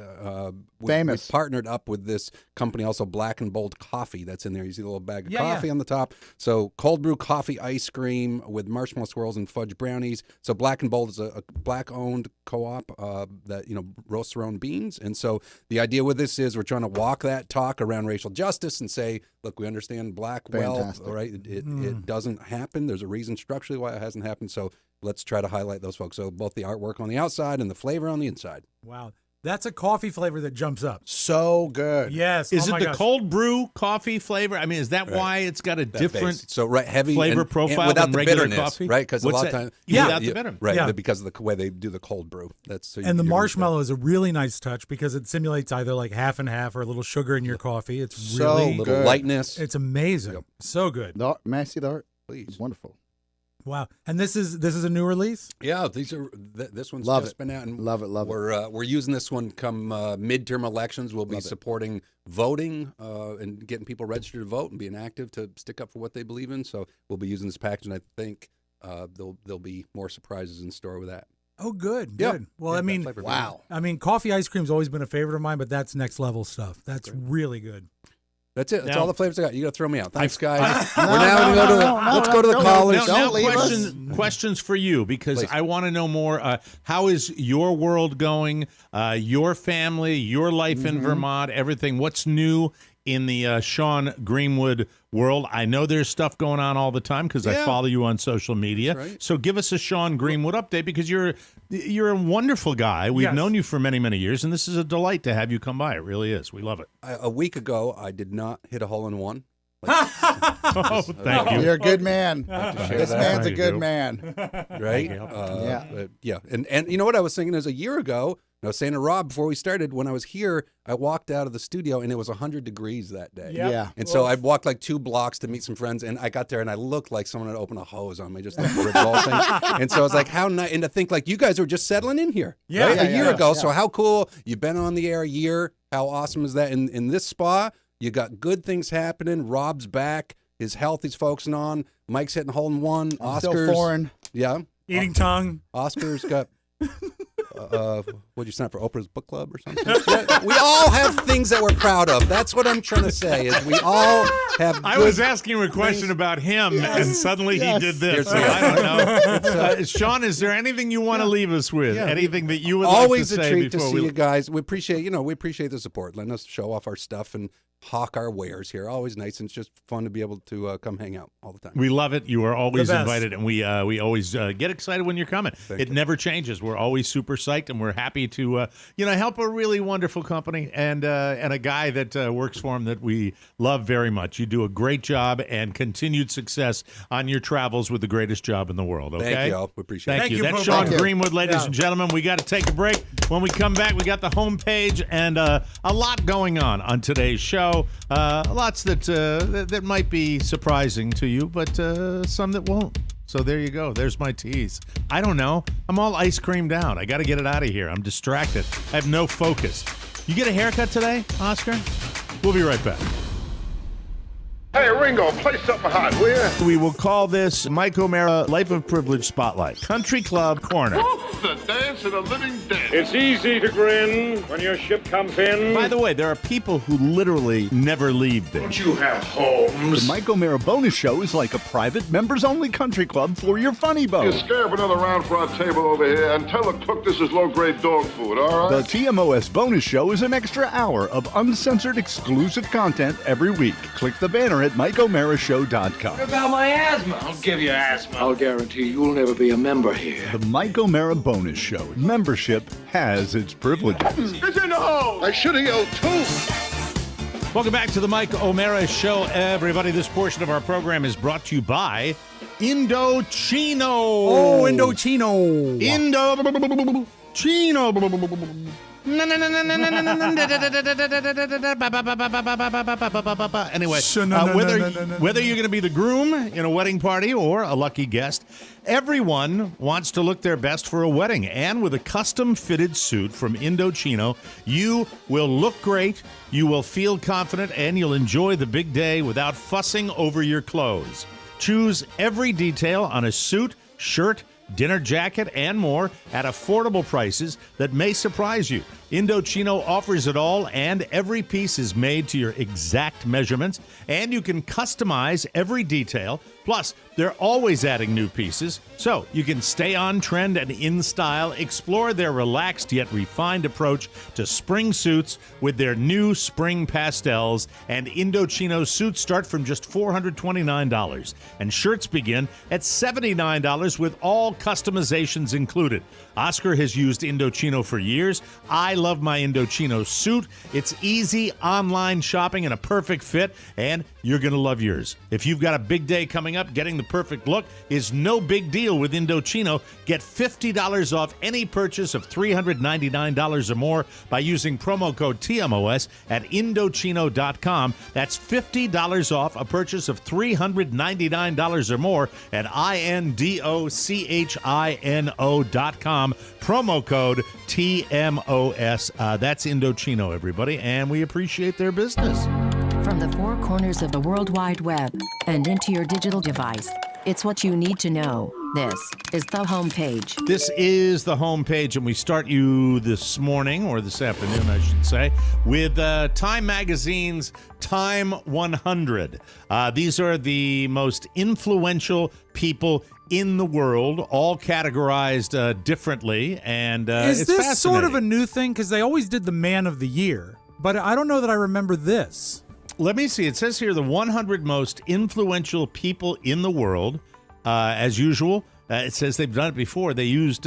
Famous. We partnered up with this company, also Black and Bold Coffee. That's in there. You see the little bag of coffee on the top. So cold brew coffee ice cream with marshmallow swirls and fudge brownies. So Black and Bold is a black-owned co-op that roasts their own beans. And so the idea with this is we're trying to walk that talk around racial justice and say, look, we understand black wealth. All right, it doesn't happen. There's a reason structurally why it hasn't happened. So let's try to highlight those folks. So both the artwork on the outside and the flavor on the inside. Wow. That's a coffee flavor that jumps up. So good. Yes. Is it the cold brew coffee flavor? I mean, is that why it's got a different heavy flavor profile and without than the regular bitterness, coffee? right? Because a lot of times, without the bitterness, right? Because of the way they do the cold brew. And the marshmallow is a really nice touch because it simulates either like half and half or a little sugar in your coffee. It's so really little lightness. It's amazing. Yep. So good. May I see the art? Please. It's wonderful. Wow. And this is a new release? Yeah, these are this one's just been out, and love it. We're using this one come midterm elections. We'll be supporting voting and getting people registered to vote and being active to stick up for what they believe in. So we'll be using this package, and I think there'll be more surprises in store with that. Oh, good. Yep. Good. Well, I mean, wow. I mean, coffee ice cream's always been a favorite of mine, but that's next level stuff. That's really good. That's it. That's all the flavors I got. You got to throw me out. Thanks, guys. We're now going to let's go to the callers. Questions for you, because I want to know more. How is your world going? Your family, your life in Vermont, everything. What's new in the Sean Greenwood world? I know there's stuff going on all the time because I follow you on social media. Right. So give us a Sean Greenwood update, because you're a wonderful guy. We've known you for many, many years, and this is a delight to have you come by. It really is. We love it. A week ago, I did not hit a hole-in-one. Thank you. You're a good man. This man's a good man. Right? Yeah. And you know what I was thinking is a year ago, I was saying to Rob before we started, when I was here, I walked out of the studio and it was 100 degrees that day. Yep. Yeah. And so I walked like 2 blocks to meet some friends, and I got there and I looked like someone had opened a hose on me, just like revolting. And so I was like, how nice. And to think like you guys were just settling in here a year ago. So how cool. You've been on the air a year. How awesome is that? In this spa, you got good things happening. Rob's back. His health he's focusing on. Mike's hitting hole-in-one. Oscar's still foreign. Yeah. Eating tongue. Oscar's got would you sign up for Oprah's book club or something? Yeah, we all have things that we're proud of. That's what I'm trying to say. Is we all have. I was asking him a question about him, and suddenly he did this. So I don't know. Sean, is there anything you want to leave us with? Yeah. Anything that you would always like to a say treat to before see we you guys. We appreciate the support, letting us show off our stuff and hawk our wares here. Always nice, and it's just fun to be able to come hang out all the time. We love it. You are always The best. invited, and we always get excited when you're coming. It never changes. We're always super psyched, and we're happy to help a really wonderful company and a guy that works for him that we love very much. You do a great job, and continued success on your travels with the greatest job in the world. Okay, Thank you all. We appreciate it. Thank you. Poobah. That's Sean Thank you. Greenwood, ladies and gentlemen. We got to take a break. When we come back, we got the homepage and a lot going on today's show. Lots that might be surprising to you, but some that won't. So there you go. There's my tease. I don't know. I'm all ice creamed out. I got to get it out of here. I'm distracted. I have no focus. You get a haircut today, Oscar? We'll be right back. Hey, Ringo, play something hot, will ya? We will call this Mike O'Mara Life of Privilege Spotlight. Country Club Corner. The dance of the living dead. It's easy to grin when your ship comes in. By the way, there are people who literally never leave there. Don't you have homes? The Mike O'Mara Bonus Show is like a private, members-only country club for your funny bone. You scare up another round for our table over here and tell the cook this is low-grade dog food, all The right? TMOS Bonus Show is an extra hour of uncensored exclusive content every week. Click the banner at MikeO'MaraShow.com. About my asthma. I'll give you asthma. I'll guarantee you'll never be a member here. The Mike O'Mara Bonus Show. Membership has its privileges. It's in the hole! I should have yelled too. Welcome back to the Mike O'Mara Show, everybody. This portion of our program is brought to you by Indochino. Oh, Indochino. Indochino. Anyway, whether you're going to be the groom in a wedding party or a lucky guest, everyone wants to look their best for a wedding. And with a custom-fitted suit from Indochino, you will look great, you will feel confident, and you'll enjoy the big day without fussing over your clothes. Choose every detail on a suit, shirt, dinner jacket, and more at affordable prices that may surprise you. Indochino offers it all, and every piece is made to your exact measurements, and you can customize every detail. Plus, they're always adding new pieces, so you can stay on trend and in style. Explore their relaxed yet refined approach to spring suits with their new spring pastels, and Indochino suits start from just $429, and shirts begin at $79 with all customizations included. Oscar has used Indochino for years. I love my Indochino suit. It's easy online shopping and a perfect fit, and you're going to love yours. If you've got a big day coming up, getting the perfect look is no big deal with Indochino. Get $50 off any purchase of $399 or more by using promo code TMOS at Indochino.com. That's $50 off a purchase of $399 or more at INDOCHINO.com. Promo code TMOS. That's Indochino, everybody, and we appreciate their business. From the four corners of the World Wide Web and into your digital device, it's what you need to know. This is the homepage. This is the homepage, and we start you this morning, or this afternoon, I should say, with Time Magazine's Time 100. These are the most influential people in the world, all categorized differently, and Is it's this sort of a fascinating. new thing? Because they always did the Man of the Year, but I don't know that I remember this. Let me see. It says here the 100 most influential people in the world. As usual, it says they've done it before. They used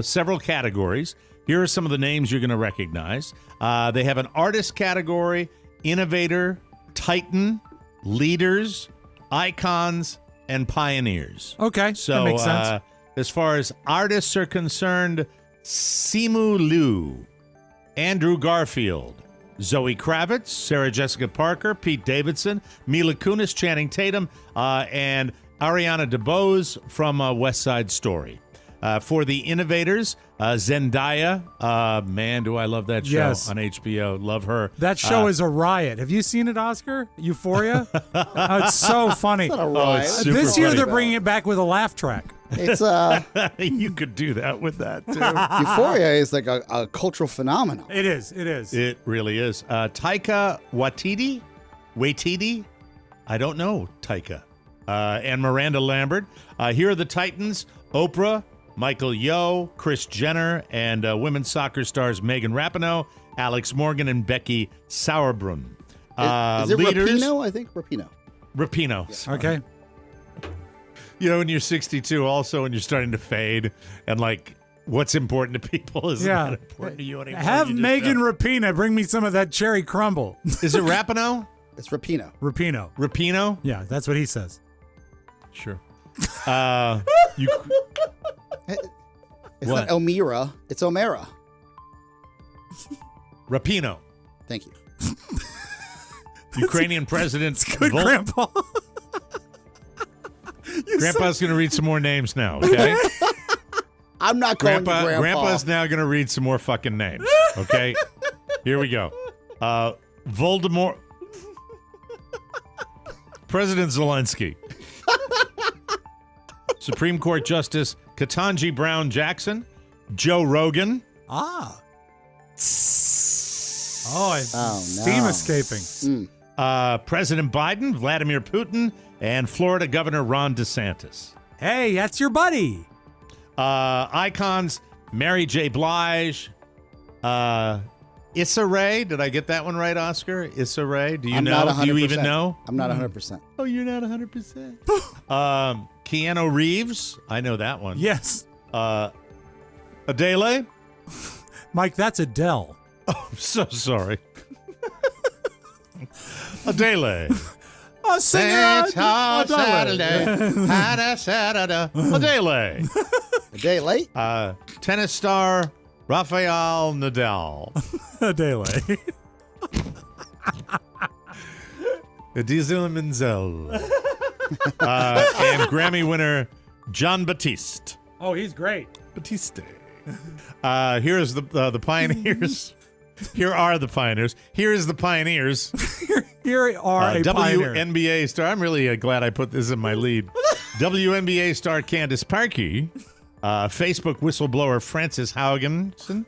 several categories. Here are some of the names you're going to recognize. They have an artist category, innovator, titan, leaders, icons, and pioneers. Okay, So that makes sense. as far as artists are concerned, Simu Liu, Andrew Garfield, Zoe Kravitz, Sarah Jessica Parker, Pete Davidson, Mila Kunis, Channing Tatum, and Ariana DeBose from West Side Story. For the innovators, Zendaya, man, do I love that show Yes. on HBO. Love her. That show is a riot. Have you seen it, Oscar? Euphoria? It's so funny. Not a riot. it's super This year funny. they're bringing it back with a laugh track. It's You could do that with that, too. Euphoria is like a cultural phenomenon. It is. It is. It really is. Taika Waititi? I don't know, Taika. And Miranda Lambert. Here are the Titans: Oprah, Michael Yeoh, Kris Jenner, and women's soccer stars Megan Rapinoe, Alex Morgan, and Becky Sauerbrunn. Is it leaders, Rapinoe? I think Rapinoe. Rapinoe. Yeah. Okay. You know, when you're 62, also, and you're starting to fade, and like, what's important to people is not important to you anymore. Have Megan Rapinoe bring me some of that cherry crumble. Is it Rapinoe? It's Rapinoe. Rapinoe. Rapinoe? Yeah, that's what he says. Sure. It's What? not Elmira. It's Omera. Rapinoe. Thank you. Ukrainian President. Good, Grandpa. Grandpa's going to read some more names now, okay? I'm not calling you Grandpa. Grandpa's now going to read some more fucking names, okay? Here we go. Voldemort. President Zelensky. Supreme Court Justice Ketanji Brown Jackson. Joe Rogan. Ah. Oh, steam no. escaping. President Biden, Vladimir Putin, and Florida Governor Ron DeSantis. Hey, that's your buddy. Icons, Mary J. Blige, Issa Rae. Did I get that one right, Oscar? Issa Rae. Do you I'm know? not 100%. Do you even know? I'm not 100%. Oh, you're not 100%. Keanu Reeves. I know that one. Yes. Adele. Mike, that's Adele. Oh, I'm so sorry. Adele. Oh, singer. Saturday. Adele. Adele. Tennis star Rafael Nadal. Adele. Diesel Menzel. And Grammy winner John Batiste. Oh, he's great. Batiste. Here's the Pioneers. Here are the Pioneers. Here is the Pioneers. Here are a pioneer. WNBA star. I'm really glad I put this in my lead. WNBA star Candace Parkey. Facebook whistleblower Frances Haugenson.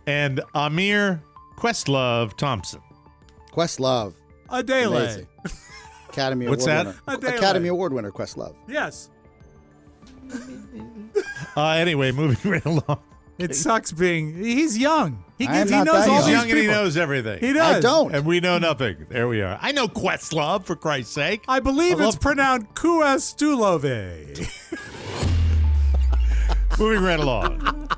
And Amir Questlove Thompson. Questlove. Adele. Amazing. Academy What's Award that? winner. Adele. Academy Award winner Questlove. Yes. Anyway, moving right along. It sucks being. He's young. He I am knows not that all young. He's these young and he people. knows everything. He does. I don't. And we know nothing. There we are. I know Questlove, for Christ's sake. I believe I it's love- pronounced Kuestulove. Moving right along.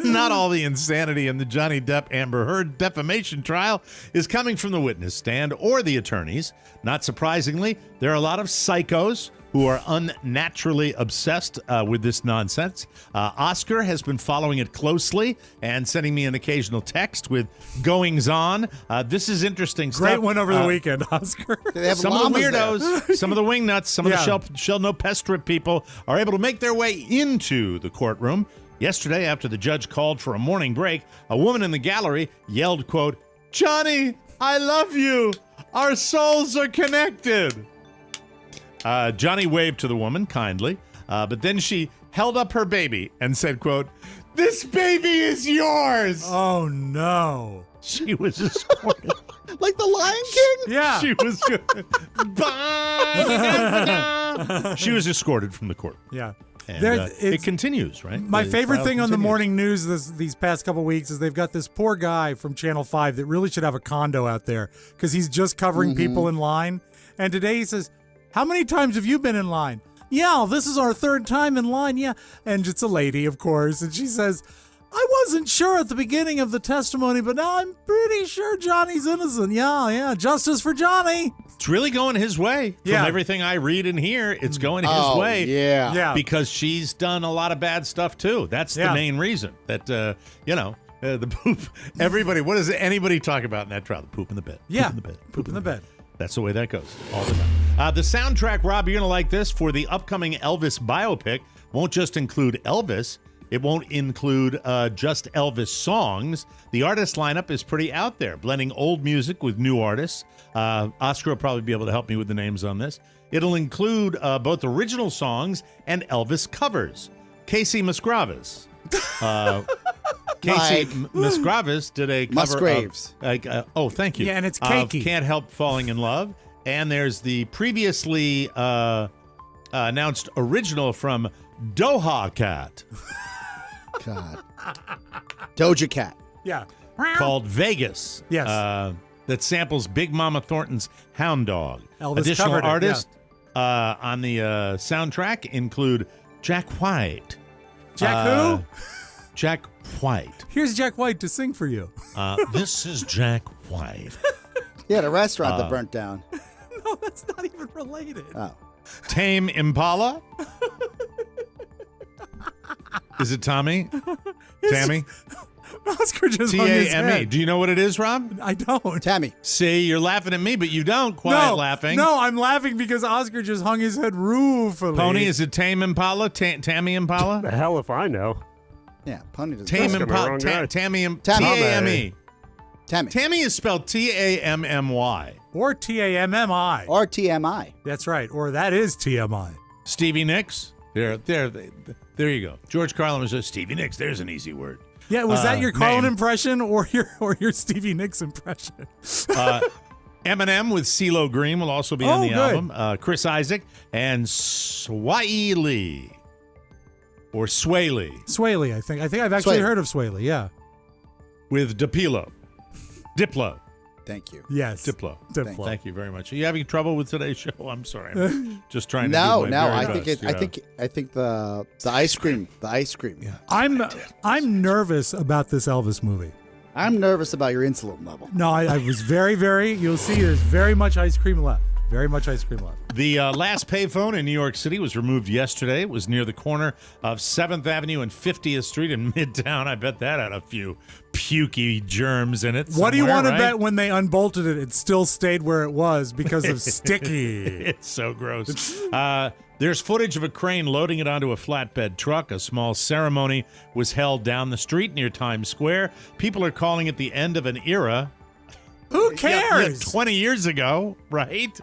Not all the insanity in the Johnny Depp Amber Heard defamation trial is coming from the witness stand or the attorneys. Not surprisingly, there are a lot of psychos who are unnaturally obsessed with this nonsense. Oscar has been following it closely and sending me an occasional text with goings on. This is interesting stuff. Great one over the weekend, Oscar. They have Some of the llamas weirdos, some of the wingnuts, some of Yeah. the shell no pest strip people are able to make their way into the courtroom. Yesterday, after the judge called for a morning break, a woman in the gallery yelled, quote, "Johnny, I love you. Our souls are connected." Johnny waved to the woman kindly, but then she held up her baby and said, quote, "This baby is yours." Oh, no. She was escorted. Like the Lion King? Yeah. She was she was escorted from the court. Yeah. And, There- it it's- continues, right? My The favorite trial thing on the continues. morning news these past couple weeks is they've got this poor guy from Channel 5 that really should have a condo out there because he's just covering people in line. And today he says, "How many times have you been in line?" "Yeah, this is our third time in line, yeah." And it's a lady, of course. And she says, "I wasn't sure at the beginning of the testimony, but now I'm pretty sure Johnny's innocent. Yeah, justice for Johnny." It's really going his way. From Yeah. everything I read and hear, it's going his Oh, way. yeah. Yeah. Because she's done a lot of bad stuff, too. That's the Yeah. main reason that, the poop. Everybody, what does anybody talk about in that trial? The poop in the bed. Yeah. Poop in the bed. Poop in the bed. That's the way that goes all the time. The soundtrack, Rob, you're going to like this, for the upcoming Elvis biopic won't just include Elvis. It won't include just Elvis songs. The artist lineup is pretty out there, blending old music with new artists. Oscar will probably be able to help me with the names on this. It'll include both original songs and Elvis covers. Casey Musgraves. Casey Musgraves did a cover Musgraves. of... thank you. Yeah, and it's cakey. Can't Help Falling in Love. And there's the previously announced original from Doha Cat. God. Doja Cat. Yeah. Called Vegas. Yes. That samples Big Mama Thornton's Hound Dog. Elvis Additional covered it, artists on the soundtrack include Jack White. Jack who? Jack White. Here's Jack White to sing for you. This is Jack White. He had a restaurant that burnt down. No, that's not even related. Oh. Tame Impala. Is it Tommy? Tammy? Oscar just hung his T-A-M-E. head. Do you know what it is, Rob? I don't. Tammy. See, you're laughing at me, but you don't. Quiet laughing. No, I'm laughing because Oscar just hung his head ruefully. Pony, is it Tame Impala? Tammy Impala? The hell if I know. Yeah, Pony doesn't. Tame Oscar, Impala. wrong guy. Tammy. Tammy. T-A-M-E. Tammy. Tammy is spelled T-A-M-M-Y. Or T-A-M-M-I. Or TMI. That's right. Or that is TMI. Stevie Nicks. There you go. George Carlin was Stevie Nicks. There's an easy word. Yeah, was that your Carlin name. impression or your Stevie Nicks impression? Eminem with CeeLo Green will also be on the album. Chris Isaac and Sway Lee. Or Sway Lee. Sway Lee, I think. I think I've actually heard of Sway Lee, yeah. With Diplo. Thank you. Yes. Diplo. Thank you very much. Are you having trouble with today's show? I'm sorry. I'm just trying to No, do my very I think best, I think the ice cream. The ice cream. Yeah. I'm nervous about this Elvis movie. I'm nervous about your insulin level. No, I was very, very. You'll see, there's very much ice cream left. Very much ice cream left. The last payphone in New York City was removed yesterday. It was near the corner of 7th Avenue and 50th Street in Midtown. I bet that had a few pukey germs in it. What do you want to right? bet when they unbolted it, it still stayed where it was because of sticky? It's so gross. There's footage of a crane loading it onto a flatbed truck. A small ceremony was held down the street near Times Square. People are calling it the end of an era. Who cares? 20 years ago, right?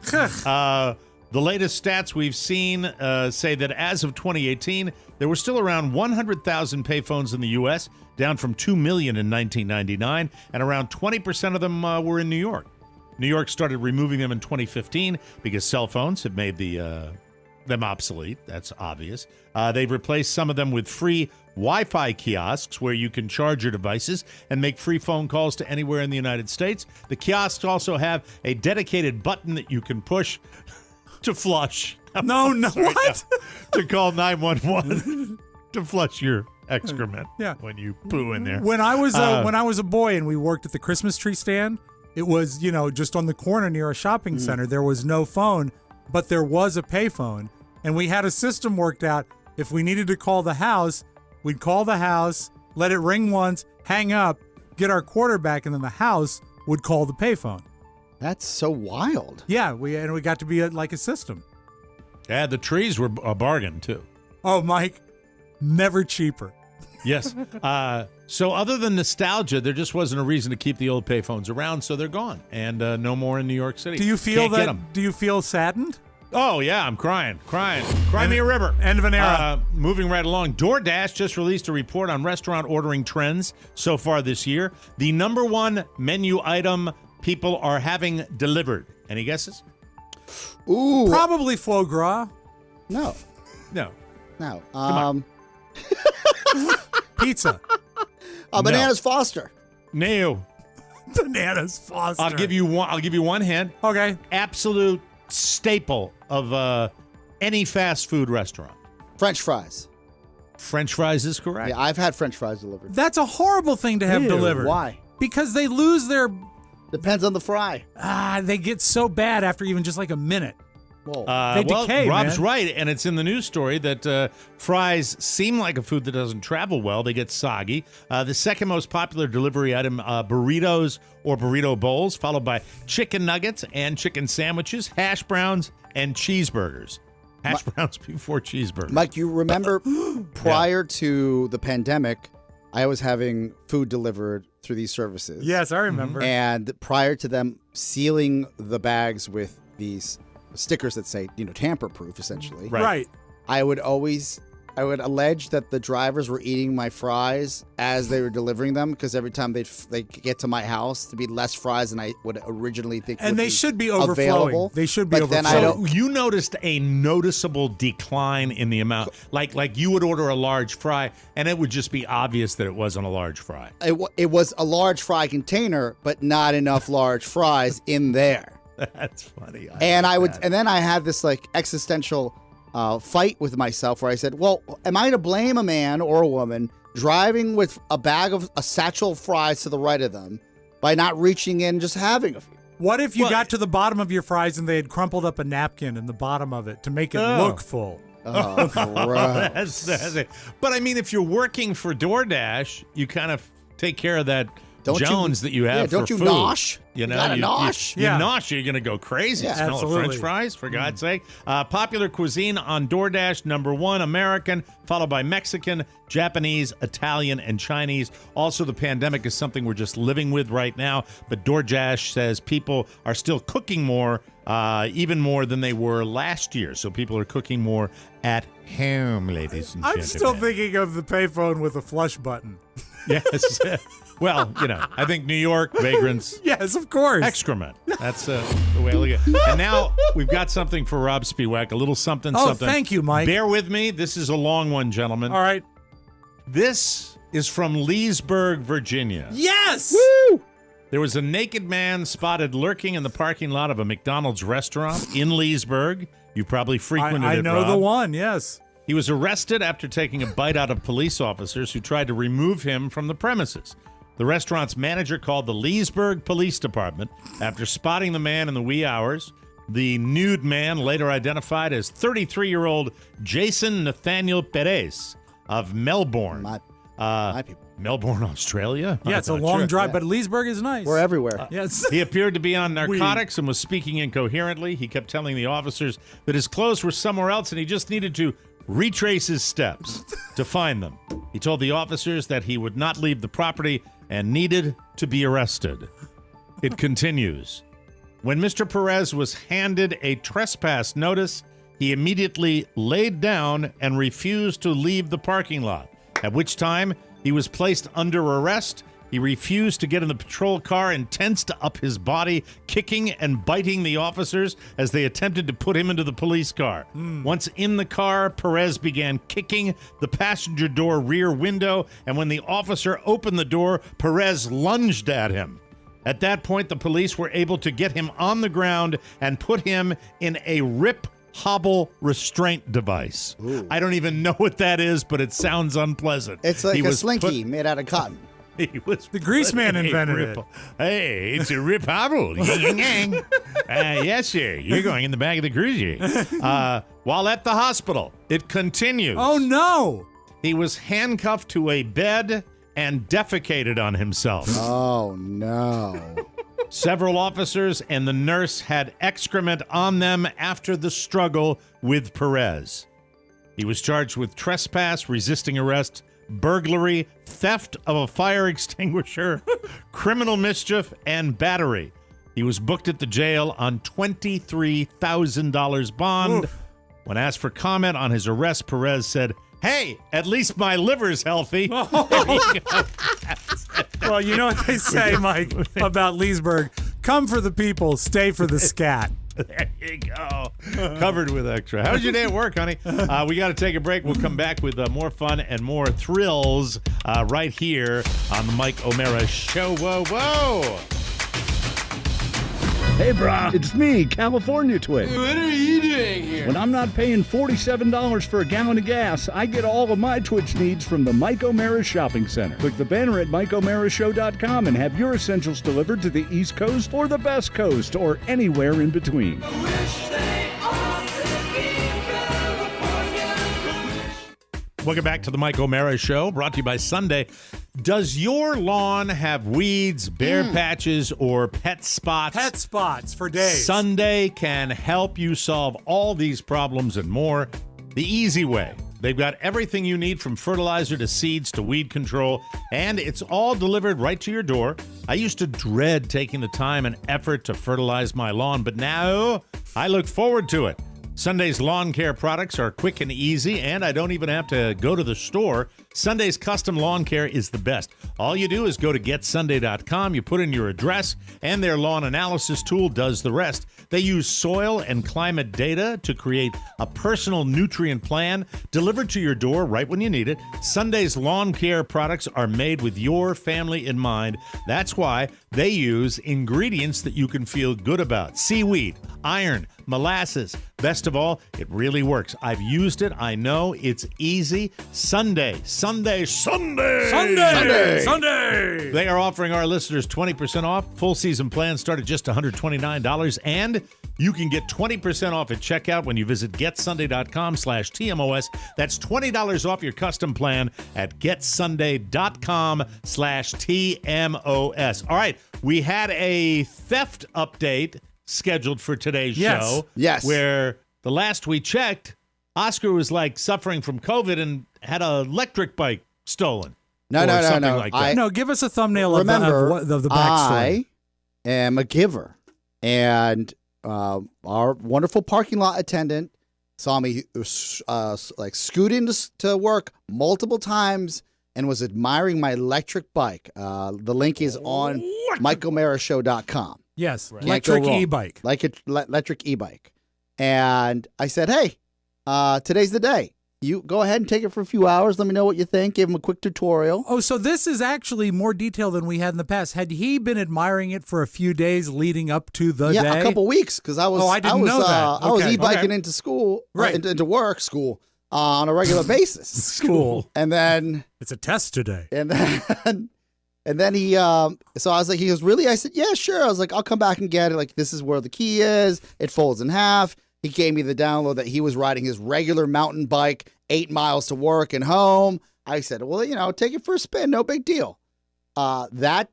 The latest stats we've seen say that as of 2018, there were still around 100,000 payphones in the U.S., down from 2 million in 1999, and around 20% of them were in New York. New York started removing them in 2015 because cell phones have made them obsolete. That's obvious. They've replaced some of them with free Wi-Fi kiosks where you can charge your devices and make free phone calls to anywhere in the United States. The kiosks also have a dedicated button that you can push to flush. No, what? To call 911 to flush your excrement when you poo in there. When I was a boy and we worked at the Christmas tree stand, it was, just on the corner near a shopping center. There was no phone, but there was a payphone. And we had a system worked out. If we needed to call the house, we'd call the house, let it ring once, hang up, get our quarter back, and then the house would call the payphone. That's so wild. Yeah, we got to be like a system. Yeah, the trees were a bargain, too. Oh, Mike, never cheaper. Yes. So other than nostalgia, there just wasn't a reason to keep the old payphones around, so they're gone. And no more in New York City. Do you feel Can't get 'em. Do you feel saddened? Oh, yeah, I'm crying. Cry me a river. End of an era. Moving right along, DoorDash just released a report on restaurant ordering trends so far this year. The number one menu item people are having delivered. Any guesses? Ooh. Probably foie gras. No. No. No. on. Pizza. Bananas Foster. No. Bananas Foster. I'll give you one hint. Okay. Absolute staple of any fast food restaurant. French fries. French fries is correct. Yeah, I've had French fries delivered. That's a horrible thing to have delivered. Why? Because they lose their... Depends on the fry. They get so bad after even just like a minute. Whoa. They decay, Rob's man. right, and it's in the news story that fries seem like a food that doesn't travel well. They get soggy. The second most popular delivery item, burritos or burrito bowls, followed by chicken nuggets and chicken sandwiches, hash browns, and cheeseburgers. Hash browns before cheeseburger. Mike, you remember prior to the pandemic, I was having food delivered through these services. Yes, I remember. And prior to them sealing the bags with these stickers that say, tamper-proof, essentially. Right. I would allege that the drivers were eating my fries as they were delivering them, because every time they get to my house, to be less fries than I would originally think. And would they be should be overflowing. Available. They should be But then overflowing. So you noticed a noticeable decline in the amount. Like you would order a large fry, and it would just be obvious that it wasn't a large fry. It was a large fry container, but not enough large fries in there. That's funny. And then I had this like existential fight with myself where I said, well, am I to blame a man or a woman driving with a satchel of fries to the right of them by not reaching in and just having a few? What if you got to the bottom of your fries and they had crumpled up a napkin in the bottom of it to make it look full? Oh, gross. That's it. But I mean, if you're working for DoorDash, you kind of take care of that that you have for don't you food. nosh? You know, gotta nosh. You nosh, you're going to go crazy. Yeah, Smell absolutely. of French fries, for God's sake. Popular cuisine on DoorDash, number 1, American, followed by Mexican, Japanese, Italian, and Chinese. Also, the pandemic is something we're just living with right now, but DoorDash says people are still cooking more, even more than they were last year. So people are cooking more at home, ladies and gentlemen. I'm still thinking of the payphone with a flush button. Yes. Well, I think New York, vagrants. Yes, of course. Excrement. That's the way I look at it. And now we've got something for Rob Spiewak, a little something. Thank you, Mike. Bear with me. This is a long one, gentlemen. All right. This is from Leesburg, Virginia. Yes! Woo! There was a naked man spotted lurking in the parking lot of a McDonald's restaurant in Leesburg. You probably frequented it, I know Rob. the one, yes. He was arrested after taking a bite out of police officers who tried to remove him from the premises. The restaurant's manager called the Leesburg Police Department after spotting the man in the wee hours. The nude man, later identified as 33-year-old Jason Nathaniel Perez of Melbourne. My people. Melbourne, Australia? Yeah, it's a long drive, but Leesburg is nice. We're everywhere. Yes. He appeared to be on narcotics and was speaking incoherently. He kept telling the officers that his clothes were somewhere else and he just needed to retrace his steps to find them. He told the officers that he would not leave the property and needed to be arrested. It continues. When Mr. Perez was handed a trespass notice, he immediately laid down and refused to leave the parking lot, at which time he was placed under arrest. He refused to get in the patrol car and tensed up his body, kicking and biting the officers as they attempted to put him into the police car. Once in the car, Perez began kicking the passenger door rear window, and when the officer opened the door, Perez lunged at him. At that point, the police were able to get him on the ground and put him in a hobble restraint device. Ooh. I don't even know what that is, but it sounds unpleasant. It's like a slinky made out of cotton. He was The grease man invented it. Hey, it's a rip hobble. Yes, sir. You're going in the back of the cruiser. While at the hospital, it continues. Oh, no. He was handcuffed to a bed and defecated on himself. Oh, no. Several officers and the nurse had excrement on them after the struggle with Perez. He was charged with trespass, resisting arrest, burglary, theft of a fire extinguisher, criminal mischief, and battery. He was booked at the jail on $23,000 bond. Oof. When asked for comment on his arrest, Perez said, "Hey, at least my liver's healthy." Well, you know what they say, Mike, about Leesburg? Come for the people, stay for the scat. There you go. Covered with extra. How was your day at work, honey? We got to take a break. We'll come back with more fun and more thrills right here on the Mike O'Mara Show. Whoa, whoa. Hey, brah, it's me, California Twig. What are you doing here? When I'm not paying $47 for a gallon of gas, I get all of my Twitch needs from the Mike O'Mara Shopping Center. Click the banner at MikeO'MaraShow.com and have your essentials delivered to the East Coast or the Best Coast or anywhere in between. I wish they all could be California. Welcome back to the Mike O'Mara Show, brought to you by Sunday. Does your lawn have weeds, bare patches, or pet spots? Pet spots for days. Sunday can help you solve all these problems and more the easy way. They've got everything you need from fertilizer to seeds to weed control, and it's all delivered right to your door. I used to dread taking the time and effort to fertilize my lawn, but now I look forward to it. Sunday's lawn care products are quick and easy, and I don't even have to go to the store. Sunday's custom lawn care is the best. All you do is go to getsunday.com, you put in your address, and their lawn analysis tool does the rest. They use soil and climate data to create a personal nutrient plan delivered to your door right when you need it. Sunday's lawn care products are made with your family in mind. That's why they use ingredients that you can feel good about. Seaweed, iron, molasses. Best of all, it really works. I've used it. I know it's easy. Sunday. They are offering our listeners 20% off. Full season plans start at just $129, and you can get 20% off at checkout when you visit getsunday.com/TMOS. That's $20 off your custom plan at getsunday.com/TMOS. All right, we had a theft update scheduled for today's show. Yes. Where the last we checked, Oscar was like suffering from COVID and had an electric bike stolen. No. Like that. No, give us a thumbnail Remember, of the backstory. I am a giver, and our wonderful parking lot attendant saw me scooting to work multiple times and was admiring my electric bike. The link is on MikeO'MaraShow.com. Yes, Can't electric go wrong. e-bike. Electric e-bike. And I said, hey, today's the day. You go ahead and take it for a few hours. Let me know what you think. Give him a quick tutorial. Oh, so this is actually more detailed than we had in the past. Had he been admiring it for a few days leading up to the day? Yeah, a couple weeks, because I was. Oh, I didn't know that. I was Okay. e-biking into school, Right. into work, school, on a regular basis. School. And then, It's a test today. and then he, so I was like, he goes, really? I said, yeah, sure. I was like, I'll come back and get it. Like, this is where the key is. It folds in half. He gave me the download that he was riding his regular mountain bike 8 miles to work and home. I said, well, take it for a spin. No big deal. That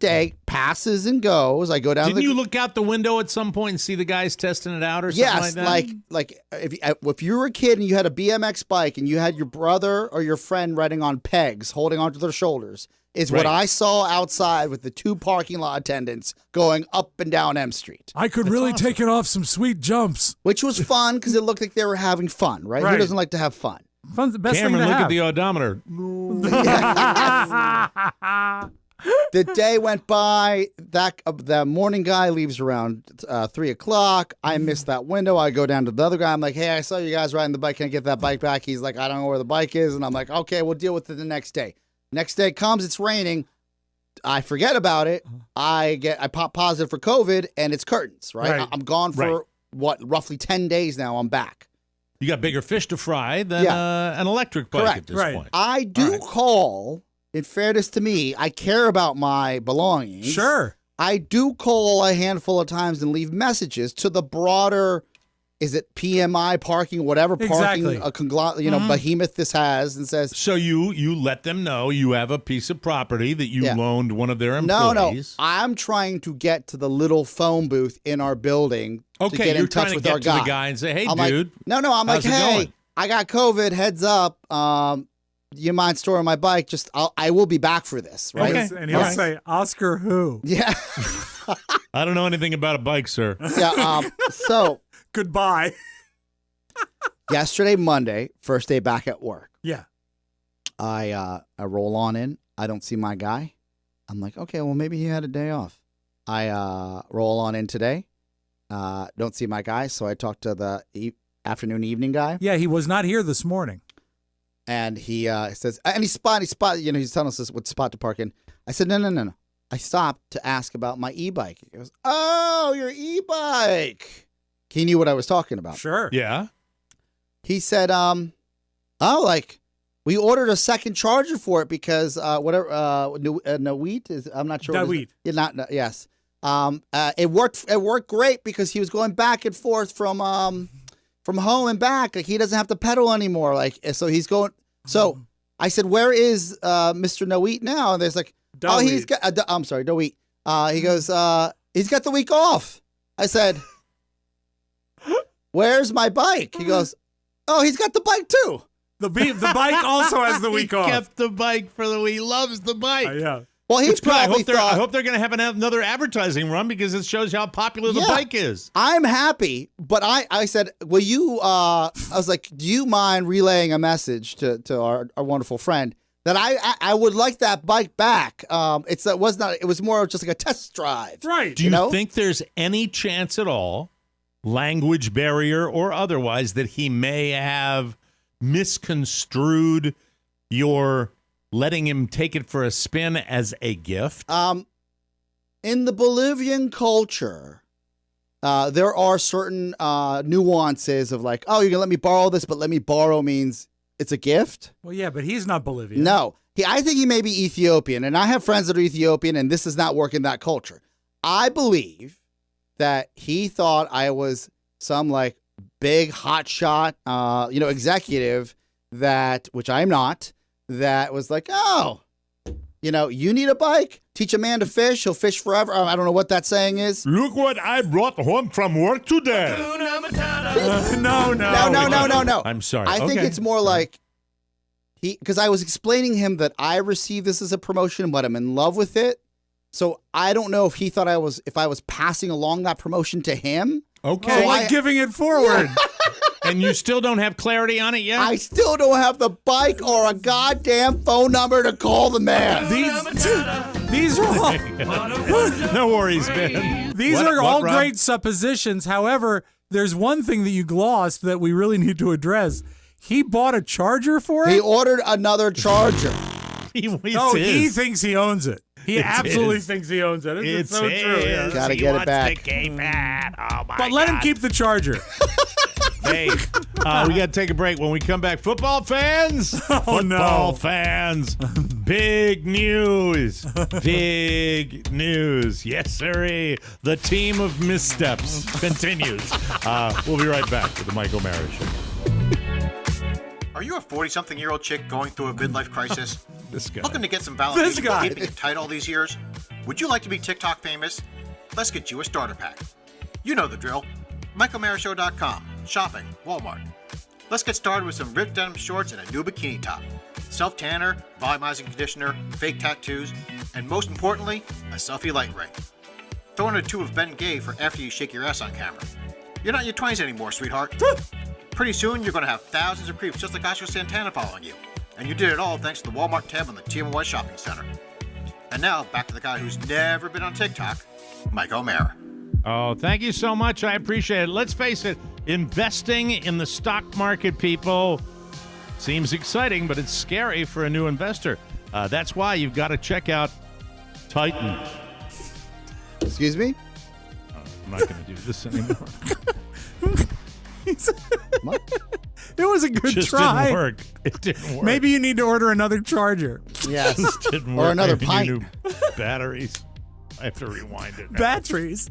day passes and goes. I go down. Didn't you look out the window at some point and see the guys testing it out or something like that? like if you were a kid and you had a BMX bike and you had your brother or your friend riding on pegs, holding onto their shoulders, is what I saw outside with the 2 parking lot attendants going up and down M Street. I could take it off some sweet jumps. Which was fun because it looked like they were having fun, right? Who doesn't like to have fun? Fun's the best Cameron, thing to look have. at the odometer. The day went by. The morning guy leaves around 3 o'clock. I miss that window. I go down to the other guy. I'm like, hey, I saw you guys riding the bike. Can I get that bike back? He's like, I don't know where the bike is. And I'm like, okay, we'll deal with it the next day. Next day comes, it's raining. I forget about it. I pop positive for COVID, and it's curtains, right? I'm gone for, roughly 10 days now. I'm back. You got bigger fish to fry than an electric bike at this point. I do call, in fairness to me, I care about my belongings. Sure. I do call a handful of times and leave messages to the broader, is it PMI parking, whatever parking, a behemoth this has, and says. So you let them know you have a piece of property that you loaned one of their employees. No. I'm trying to get to the little phone booth in our building to get in touch with our guy. The guy and say, hey, I'm dude. I'm like, hey, I got COVID, heads up. You mind storing my bike? I will be back for this, right? Okay. And he'll say, Oscar who? Yeah. I don't know anything about a bike, sir. Yeah. So. Goodbye. Yesterday, Monday, first day back at work. Yeah. I roll on in. I don't see my guy. I'm like, okay, well, maybe he had a day off. I roll on in today. Don't see my guy, so I talked to the afternoon, evening guy. Yeah, he was not here this morning. And he says, any spot, he's telling us what spot to park in. I said, no. I stopped to ask about my e-bike. He goes, oh, your e-bike. He knew what I was talking about. Sure. Yeah. He said, we ordered a second charger for it because Nawit is, I'm not sure. Nawit. Yes. It worked great because he was going back and forth from home and back. Like, he doesn't have to pedal anymore. Like, so he's going, So I said, where is Mr. No Eat now? And there's like, Don't he's eat. got, I'm sorry, Don't Eat. He goes, he's got the week off. I said, where's my bike? He goes, oh, he's got the bike too. The bike also has the week off. He kept the bike for the week. He loves the bike. Yeah. Well, he It's good. probably thought, I hope they're going to have another advertising run because it shows how popular the Yeah. bike is. I'm happy, but I said, will you, I was like, do you mind relaying a message to our wonderful friend that I would like that bike back? It was more just like a test drive. Right. Do you know? think there's any chance at all, language barrier or otherwise, that he may have misconstrued your letting him take it for a spin as a gift? In the Bolivian culture, there are certain nuances of like, oh, you're gonna let me borrow this, but let me borrow means it's a gift. Well, yeah, but he's not Bolivian. No, I think he may be Ethiopian, and I have friends that are Ethiopian, and this does not work in that culture. I believe that he thought I was some like big hotshot, executive which I'm not. That was like, oh, you need a bike? Teach a man to fish, he'll fish forever. I don't know what that saying is. Look what I brought home from work today. No. I'm sorry. I think Okay. it's more like because I was explaining him that I received this as a promotion, but I'm in love with it. So I don't know if he thought if I was passing along that promotion to him. Okay. Oh, like giving it forward. And you still don't have clarity on it yet? I still don't have the bike or a goddamn phone number to call the man. These are all, No worries, man. these What- are what, all Rob? great suppositions. However, there's one thing that you glossed that we really need to address. He bought a charger for He it? ordered another charger. He thinks he owns it. He It's absolutely his. thinks he owns it. It's It's so true. Yeah. Gotta get it back. But let him keep the charger. Hey, we got to take a break. When we come back, football fans, football fans, big news, big news. Yes, sirree. The team of missteps continues. We'll be right back with the Michael Mara Show. Are you a 40-something-year-old chick going through a midlife crisis? This guy. Looking to get some This validation guy. for keeping it tight all these years? Would you like to be TikTok famous? Let's get you a starter pack. You know the drill. MichaelMarashow.com. Shopping. Walmart. Let's get started with some ripped denim shorts and a new bikini top. Self-tanner, volumizing conditioner, fake tattoos, and most importantly, a selfie light ring. Throw in a tube of Ben Gay for after you shake your ass on camera. You're not in your 20s anymore, sweetheart. Pretty soon, you're going to have thousands of creeps just like Oscar Santana following you. And you did it all thanks to the Walmart tab on the TMY Shopping Center. And now, back to the guy who's never been on TikTok, Mike O'Mara. Oh, thank you so much. I appreciate it. Let's face it, investing in the stock market, people, seems exciting, but it's scary for a new investor. That's why you've got to check out Titan. Excuse me? I'm not going to do this anymore. It was a good Just try. didn't work. It didn't work. Maybe you need to order another charger. Yes. It didn't Or work. another I need pint. new batteries. I have to rewind it now. Batteries.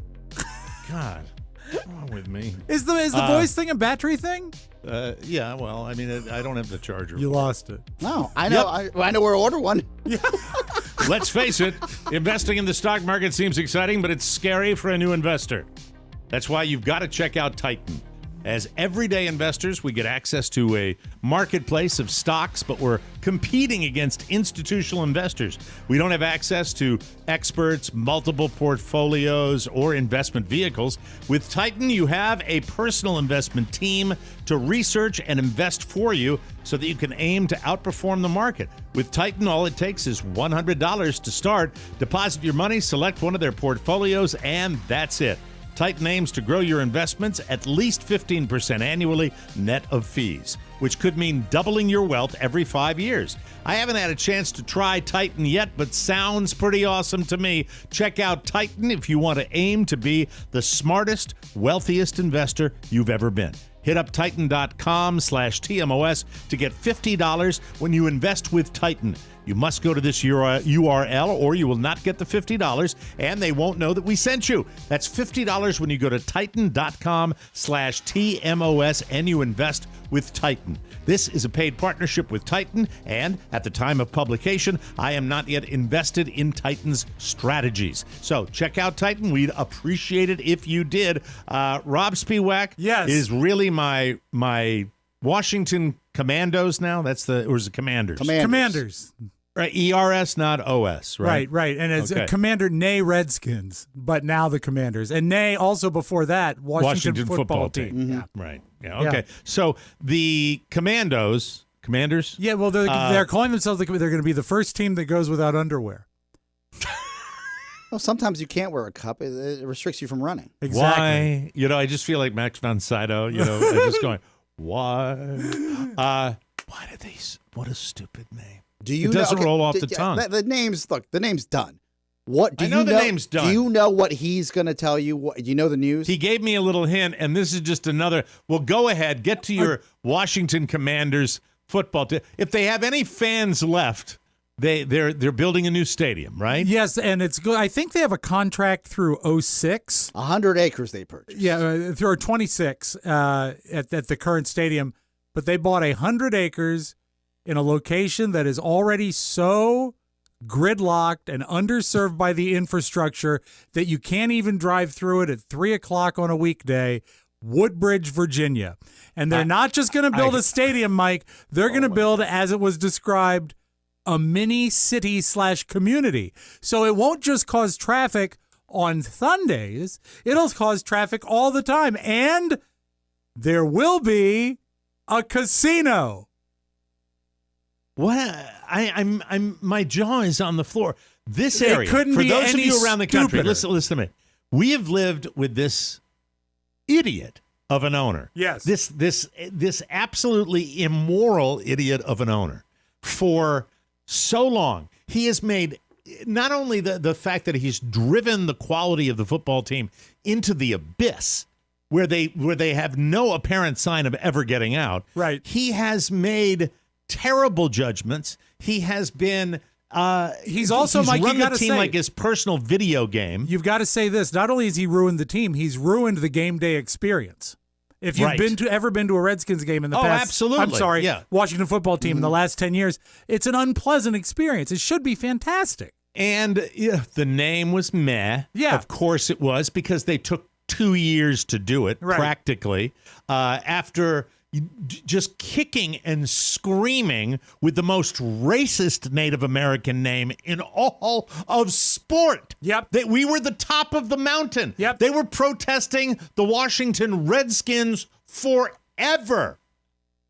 God, what's wrong with me? Is the voice thing a battery thing? Yeah, well, I mean, I don't have the charger. You lost it. No, I know. I know where to order one. Let's face it, investing in the stock market seems exciting, but it's scary for a new investor. That's why you've got to check out Titan. As everyday investors, we get access to a marketplace of stocks, but we're competing against institutional investors. We don't have access to experts, multiple portfolios, or investment vehicles. With Titan, you have a personal investment team to research and invest for you so that you can aim to outperform the market. With Titan, all it takes is $100 to start. Deposit your money, select one of their portfolios, and that's it. Titan aims to grow your investments at least 15% annually, net of fees, which could mean doubling your wealth every 5 years. I haven't had a chance to try Titan yet, but sounds pretty awesome to me. Check out Titan if you want to aim to be the smartest, wealthiest investor you've ever been. Hit up titan.com/TMOS to get $50 when you invest with Titan. You must go to this URL or you will not get the $50 and they won't know that we sent you. That's $50 when you go to titan.com/TMOS and you invest with Titan. This is a paid partnership with Titan, and at the time of publication, I am not yet invested in Titan's strategies. So check out Titan. We'd appreciate it if you did. Rob Spiewak is really my Washington Commandos now. Or is it Commanders? Commanders. Right, ERS, not OS, right? Right. And it's Commander Nay Redskins, but now the Commanders. And Nay, also before that, Washington football team. Mm-hmm. Yeah. Right. Yeah, okay. So the Commanders? Yeah, well, they're calling themselves, they're going to be the first team that goes without underwear. Well, sometimes you can't wear a cup. It restricts you from running. Exactly. Why? I just feel like Max von Sydow, I'm just going, why? Why did these? What a stupid name. It doesn't roll off the tongue. The name's done. What do I know the name's done. Do you know what he's going to tell you? Do you know the news? He gave me a little hint, and this is just another. Well, go ahead. Get to your Washington Commanders football team. If they have any fans left, they're building a new stadium, right? Yes, and it's good. I think they have a contract through 06. 100 acres they purchased. Yeah, through 26 at the current stadium. But they bought 100 acres in a location that is already so gridlocked and underserved by the infrastructure that you can't even drive through it at 3 o'clock on a weekday. Woodbridge, Virginia. And they're not just going to build a stadium, Mike. They're going to build, as it was described, a mini city/community. So it won't just cause traffic on Sundays. It'll cause traffic all the time. And there will be a casino. What? I'm my jaw is on the floor. This area, couldn't for be those of any you around the country, stupider. listen to me. We have lived with this idiot of an owner. Yes. This absolutely immoral idiot of an owner for so long. He has made not only the fact that he's driven the quality of the football team into the abyss where they have no apparent sign of ever getting out. Right. He has made terrible judgments. He has been he's also, Mike, run you gotta the team say, like his personal video game. You've got to say this. Not only has he ruined the team, he's ruined the game day experience. If you've ever been to a Redskins game in the past, absolutely. I'm sorry, Yeah. Washington football team in the last 10 years, it's an unpleasant experience. It should be fantastic. And the name was meh. Yeah. Of course it was, because they took 2 years to do it, practically, after just kicking and screaming with the most racist Native American name in all of sport. Yep. We were the top of the mountain. Yep. They were protesting the Washington Redskins forever.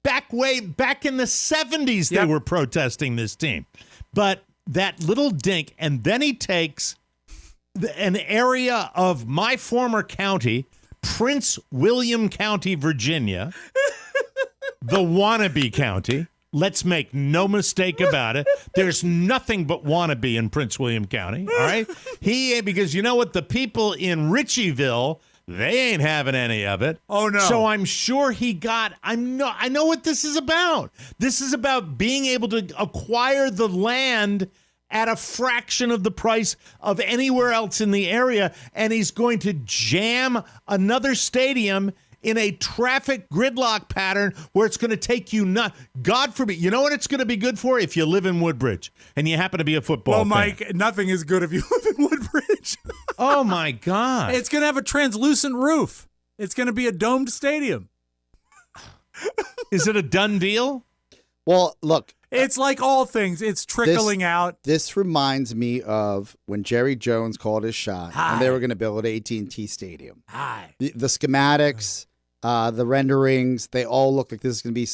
Back in the 70s, they were protesting this team. But that little dink, and then he takes an area of my former county, Prince William County, Virginia, the wannabe county. Let's make no mistake about it. There's nothing but wannabe in Prince William County, all right? Because you know what? The people in Ritchieville, they ain't having any of it. Oh, no. So I'm sure I know what this is about. This is about being able to acquire the land at a fraction of the price of anywhere else in the area, and he's going to jam another stadium in a traffic gridlock pattern where it's going to take you nuts. God forbid. You know what it's going to be good for? If you live in Woodbridge and you happen to be a football fan. Mike, nothing is good if you live in Woodbridge. Oh, my God. It's going to have a translucent roof. It's going to be a domed stadium. Is it a done deal? Well, look. It's like all things. It's trickling out. This reminds me of when Jerry Jones called his shot and they were going to build AT&T Stadium. The schematics, the renderings, they all look like this is going to be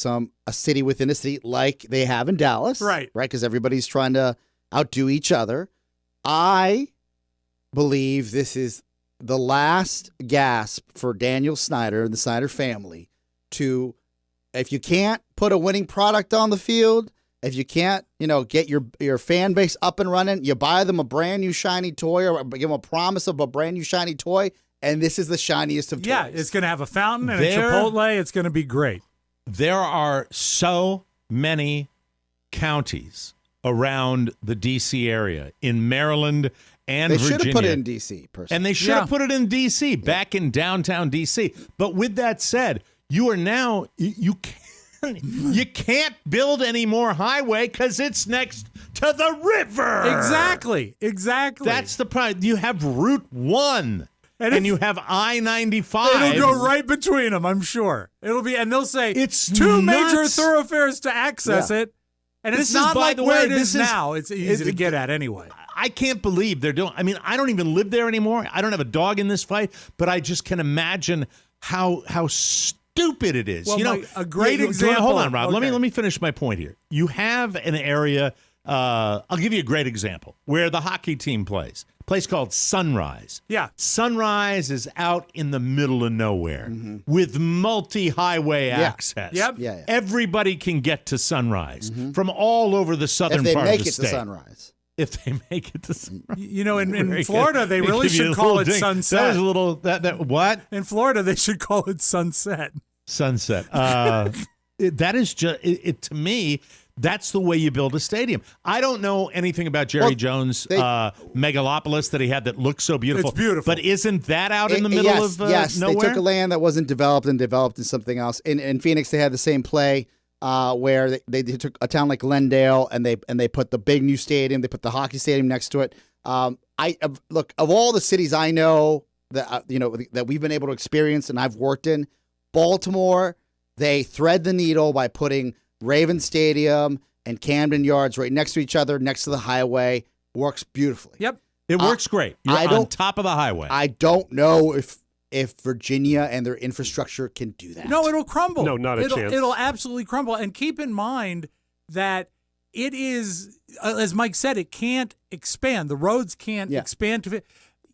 a city within a city like they have in Dallas. Right. Because everybody's trying to outdo each other. I believe this is the last gasp for Daniel Snyder and the Snyder family to, if you can't put a winning product on the field, if you can't, get your fan base up and running, you buy them a brand new shiny toy or give them a promise of a brand new shiny toy, and this is the shiniest of toys. Yeah, it's going to have a fountain and a Chipotle. It's going to be great. There are so many counties around the D.C. area, in Maryland and Virginia. They should have put it in D.C., personally. And they should have put it in D.C., back in downtown D.C. But with that said, you are now, you can't. You can't build any more highway because it's next to the river. Exactly. That's the problem. You have Route 1 and you have I-95. It'll go right between them, I'm sure. It'll be, and they'll say it's two nuts. major thoroughfares to access it. And This it's is, not by like the where way, it is this is- now. It's easy to get at anyway. I can't believe they're doing. I mean, I don't even live there anymore. I don't have a dog in this fight, but I just can imagine how stupid it is. Well, you know, Mike, a great example. Hold on, Rob. Okay. Let me finish my point here. You have an area. I'll give you a great example where the hockey team plays. A place called Sunrise. Yeah. Sunrise is out in the middle of nowhere with multi-highway access. Yep. Yeah. Everybody can get to Sunrise from all over the southern If they part make of the it state. to Sunrise. If they make it to Sunrise. You know, in Very Florida, good. they really give you should a call little it ding. Sunset. That was a little that what? In Florida, they should call it Sunset. Sunset. That is just to me. That's the way you build a stadium. I don't know anything about Jerry Jones' megalopolis that he had that looks so beautiful. It's beautiful. But isn't that out in the middle of yes, nowhere? they took a land that wasn't developed and developed in something else. In Phoenix, they had the same play where they took a town like Glendale and they put the big new stadium. They put the hockey stadium next to it. Look, of all the cities I know that that we've been able to experience and I've worked in, Baltimore, they thread the needle by putting Raven Stadium and Camden Yards right next to each other, next to the highway. Works beautifully. Yep. It works great. You're on top of the highway. I don't know if Virginia and their infrastructure can do that. No, it'll crumble. No, not a chance. It'll absolutely crumble. And keep in mind that it is, as Mike said, it can't expand. The roads can't expand to fit.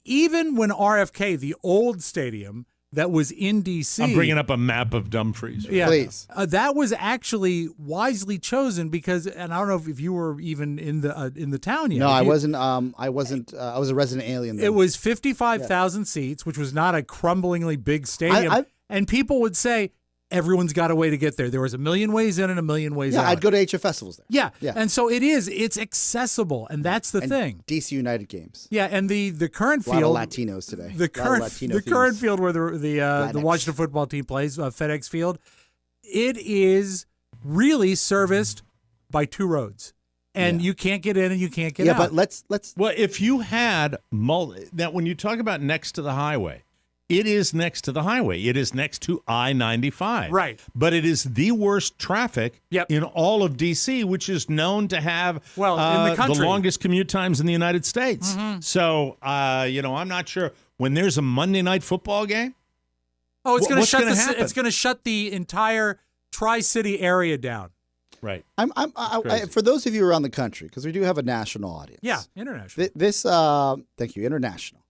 Even when RFK, the old stadium that was in D.C. I'm bringing up a map of Dumfries. Yeah, please. That was actually wisely chosen because, and I don't know if you were even in the town yet. No, I wasn't. I wasn't. I was a resident alien then. It was 55,000 seats, which was not a crumblingly big stadium. And people would say, everyone's got a way to get there. There was a million ways in and a million ways out. Yeah, I'd go to HF festivals there. Yeah. And so it's accessible, and that's the thing. DC United games. Yeah, and the current A lot field. of Latinos today. The current field where the Washington football team plays, FedEx Field, it is really serviced by two roads. And you can't get in and you can't get out. Yeah, but let's. Well, if you had that, when you talk about next to the highway, it is next to the highway. It is next to I-95. Right. But it is the worst traffic in all of D.C., which is known to have in the country, the longest commute times in the United States. So, I'm not sure. When there's a Monday night football game, it's going to shut happen? It's going to shut the entire Tri-City area down. Right. For those of you around the country, because we do have a national audience. Yeah, international. Thank you, international.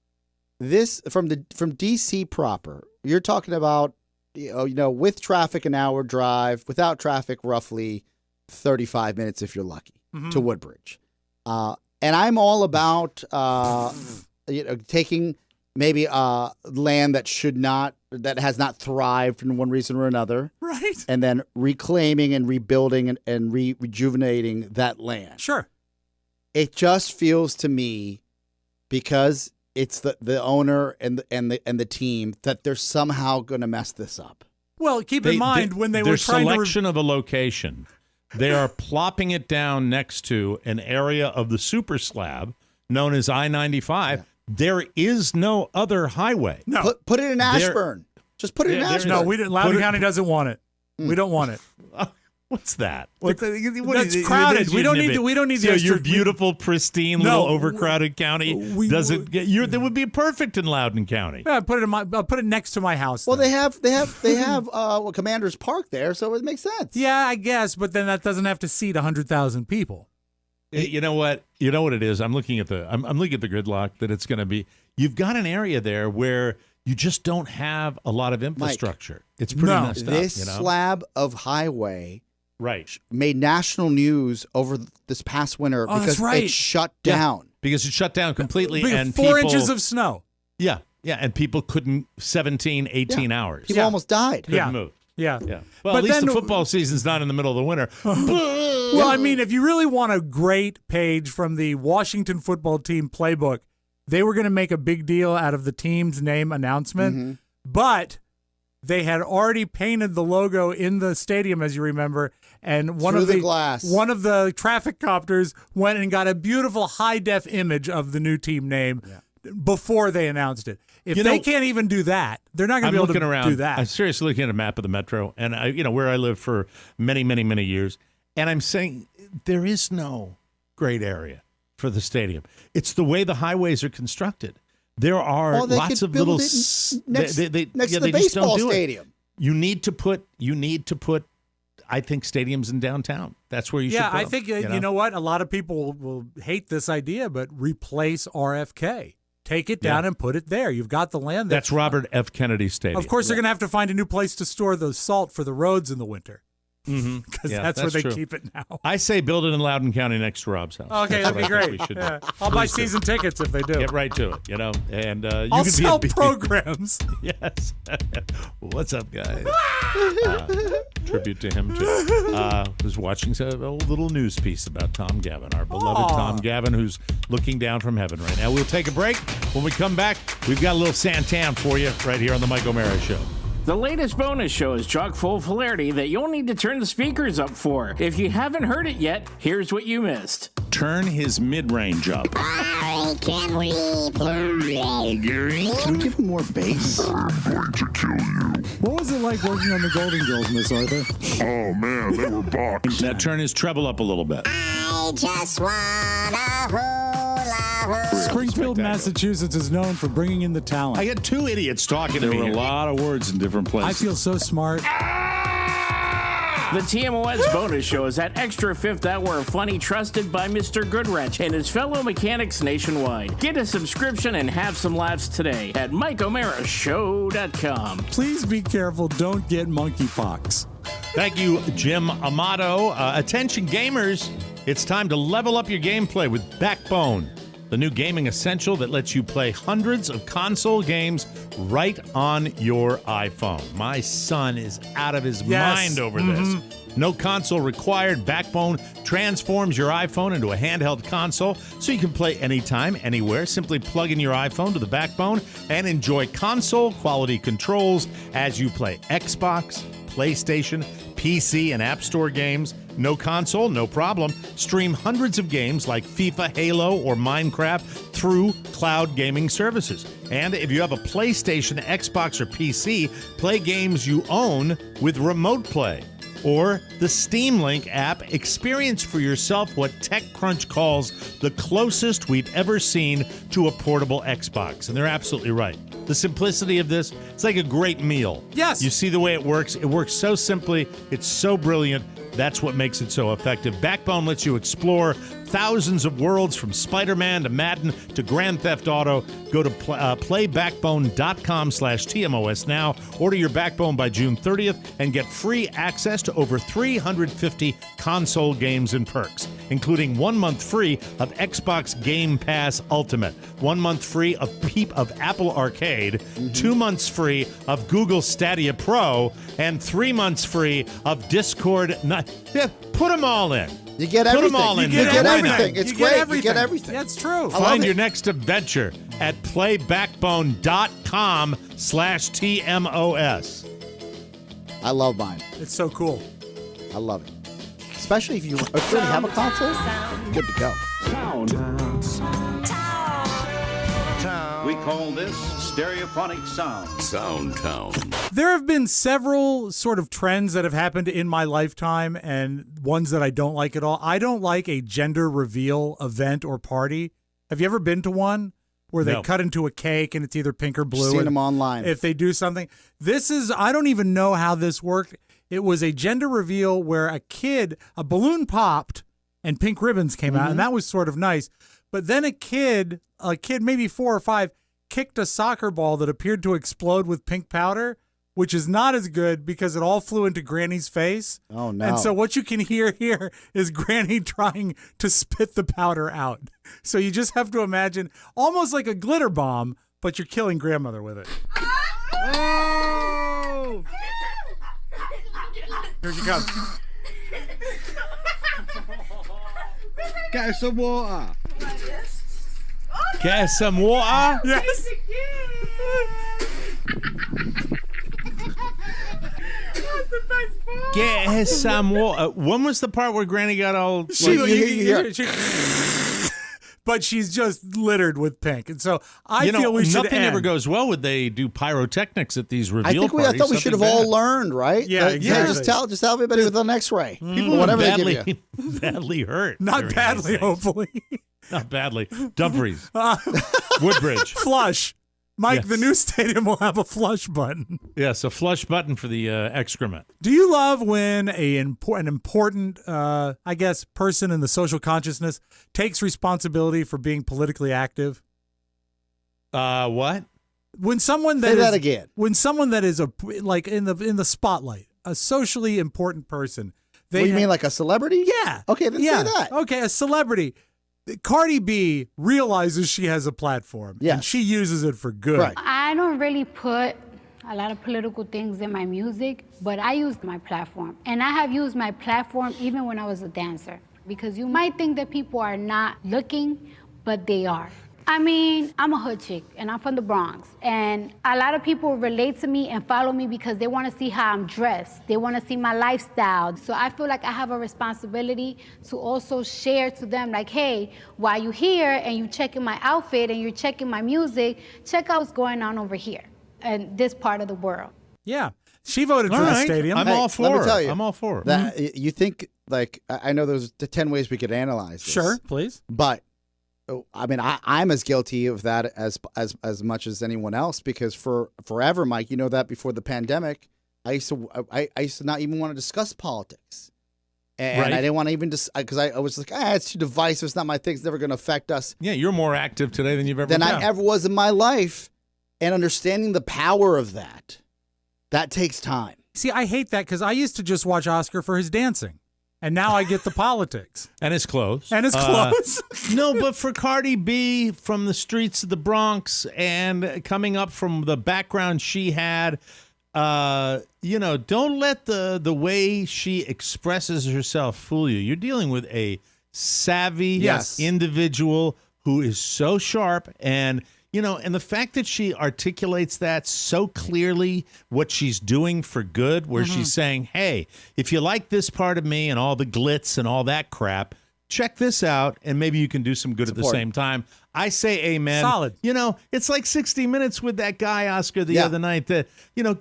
This from DC proper. You're talking about, with traffic an hour drive, without traffic roughly 35 minutes if you're lucky to Woodbridge. And I'm all about taking maybe land that has not thrived for one reason or another, right? And then reclaiming and rebuilding and rejuvenating that land. Sure. It just feels to me, because it's the owner and the team, that they're somehow going to mess this up. Well, keep in mind when they were trying their selection of a location, they are plopping it down next to an area of the super slab known as I-95. Yeah. There is no other highway. No, put it in Ashburn. Just put it in Ashburn. No, we didn't. Loudoun County doesn't want it. We don't want it. What's that? That's crowded. We don't need the extra. Your beautiful, pristine, little overcrowded county doesn't get you. That would be perfect in Loudoun County. Yeah, I'll put it next to my house. Well, they have Commander's Park there, so it makes sense. Yeah, I guess, but then that doesn't have to seat 100,000 people. You know what? You know what it is. I'm looking at the gridlock that it's going to be. You've got an area there where you just don't have a lot of infrastructure. Mike, it's pretty messed up. This slab of highway. Right. Made national news over this past winter because it shut down. Because it shut down completely. And 4 inches of snow. Yeah. Yeah. And people couldn't 18 hours. People almost died. Couldn't move. Yeah. Well, but at least the football season's not in the middle of the winter. Well, I mean, if you really want a great page from the Washington football team playbook, they were going to make a big deal out of the team's name announcement. But they had already painted the logo in the stadium, as you remember, and one Through of the glass. One of the traffic copters went and got a beautiful high-def image of the new team name before they announced it. If they can't even do that, they're not going to be able to do that. I'm seriously looking at a map of the metro, and where I lived for many, many, many years, and I'm saying there is no great area for the stadium. It's the way the highways are constructed. There are lots of little next to they the just don't baseball do it. stadium. You need to put I think stadiums in downtown. That's where you should put I them, think you know what? A lot of people will hate this idea, but replace RFK. Take it down and put it there. You've got the land there. That's Robert F. Kennedy Stadium. Of course, they're going to have to find a new place to store the salt for the roads in the winter. Because that's where they keep it now. I say build it in Loudoun County next to Rob's house. Okay, that'd be great. I'll buy season tickets if they do. Get right to it, and you I'll can sell be programs. Yes. What's up, guys? Tribute to him, too. Was watching a little news piece about Tom Gavin, our beloved Tom Gavin, who's looking down from heaven right now. We'll take a break. When we come back, we've got a little Santan for you right here on the Mike O'Mara Show. The latest bonus show is chock full of hilarity that you'll need to turn the speakers up for. If you haven't heard it yet, here's what you missed. Turn his mid-range up. Can we give him more bass? I'm going to kill you. What was it like working on the Golden Girls, Miss Arthur? Oh, man, they were boxed. Now turn his treble up a little bit. I just want a hula hoop. Springfield, Massachusetts is known for bringing in the talent. I got two idiots talking to me. There were a lot of words in different places. I feel so smart. The TMOS bonus show is that extra fifth hour of funny trusted by Mr. Goodwrench and his fellow mechanics nationwide. Get a subscription and have some laughs today at MikeO'MaraShow.com. Please be careful. Don't get monkeypox. Thank you, Jim Amato. Attention gamers, it's time to level up your gameplay with Backbone, the new gaming essential that lets you play hundreds of console games right on your iPhone. My son is out of his mind over this. No console required. Backbone transforms your iPhone into a handheld console so you can play anytime, anywhere. Simply plug in your iPhone to the Backbone and enjoy console-quality controls as you play Xbox, PlayStation, PC, and App Store games. No console, no problem. Stream hundreds of games like FIFA, Halo, or Minecraft through cloud gaming services. And if you have a PlayStation, Xbox, or PC, play games you own with Remote Play. Or the Steam Link app. Experience for yourself what TechCrunch calls the closest we've ever seen to a portable Xbox. And they're absolutely right. The simplicity of this, it's like a great meal. Yes. You see the way it works. It works so simply. It's so brilliant. That's what makes it so effective. Backbone lets you explore thousands of worlds from Spider-Man to Madden to Grand Theft Auto. Go to playbackbone.com/TMOS now. Order your Backbone by June 30th and get free access to over 350 console games and perks, including 1 month free of Xbox Game Pass Ultimate, 1 month free of Apple Arcade, 2 months free of Google Stadia Pro, and 3 months free of Discord. Put them all in. You get Put everything. them all in. You get Why everything. not? It's great. You get everything. That's true. Find your next adventure at playbackbone.com/TMOS. I love mine. It's so cool. I love it. Especially if you already have a console, good to go. We call this stereophonic sound. Soundtown. There have been several sort of trends that have happened in my lifetime and ones that I don't like at all. I don't like a gender reveal event or party. Have you ever been to one where they cut into a cake and it's either pink or blue? Seen them online. If they do something. I don't even know how this worked. It was a gender reveal where a balloon popped and pink ribbons came out, and that was sort of nice. But then a kid maybe 4 or 5, kicked a soccer ball that appeared to explode with pink powder, which is not as good because it all flew into Granny's face. Oh, no. And so what you can hear here is Granny trying to spit the powder out. So you just have to imagine almost like a glitter bomb, but you're killing grandmother with it. Oh! Here she comes. Get some water. Get some water? Yes. Get some water. When was the part where Granny got all... But she's just littered with pink. And so I feel we should nothing ever goes well when they do pyrotechnics at these reveal I thought we should have all learned, right? Yeah, exactly. Just tell everybody with an X-ray. People whatever badly, they give you. badly hurt. Not badly, hopefully. Not badly. Dumfries. Woodbridge. Flush. Mike, Yes. the new stadium will have a flush button. Yes, a flush button for the excrement. Do you love when an important, I guess, person in the social consciousness takes responsibility for being politically active? What? When someone Say that again. When someone that is like in the spotlight, a socially important person. What do you mean, like a celebrity? Yeah. Okay, then say that. Okay, a celebrity. Cardi B realizes she has a platform. Yes. And she uses it for good. Right. I don't really put a lot of political things in my music, but I use my platform. And I have used my platform even when I was a dancer. Because you might think that people are not looking, but they are. I mean, I'm a hood chick, and I'm from the Bronx. And a lot of people relate to me and follow me because they want to see how I'm dressed. They want to see my lifestyle. So I feel like I have a responsibility to also share to them, like, hey, while you're here and you're checking my outfit and you're checking my music, check out what's going on over here in this part of the world. Yeah. She voted for the stadium. I'm all for let me it. tell you, I'm all for it. That, you think, like, I know there's the 10 ways we could analyze this. Sure, please. But I mean, I'm as guilty of that as much as anyone else, because for forever, Mike, you know that before the pandemic, I used to not even want to discuss politics, and Right. I didn't want to even because I was like, it's too divisive. It's not my thing. It's never going to affect us. Yeah, you're more active today than you've ever been. I ever was in my life, and understanding the power of that takes time. See, I hate that because I used to just watch Oscar for his dancing. And now I get the politics. And his clothes. And his clothes. No, but for Cardi B from the streets of the Bronx and coming up from the background she had, don't let the way she expresses herself fool you. You're dealing with a savvy individual who is so sharp, and and the fact that she articulates that so clearly, what she's doing for good, where she's saying, hey, if you like this part of me and all the glitz and all that crap, check this out, and maybe you can do some good at the same time. I say amen. Solid. It's like 60 Minutes with that guy, Oscar, the other night that,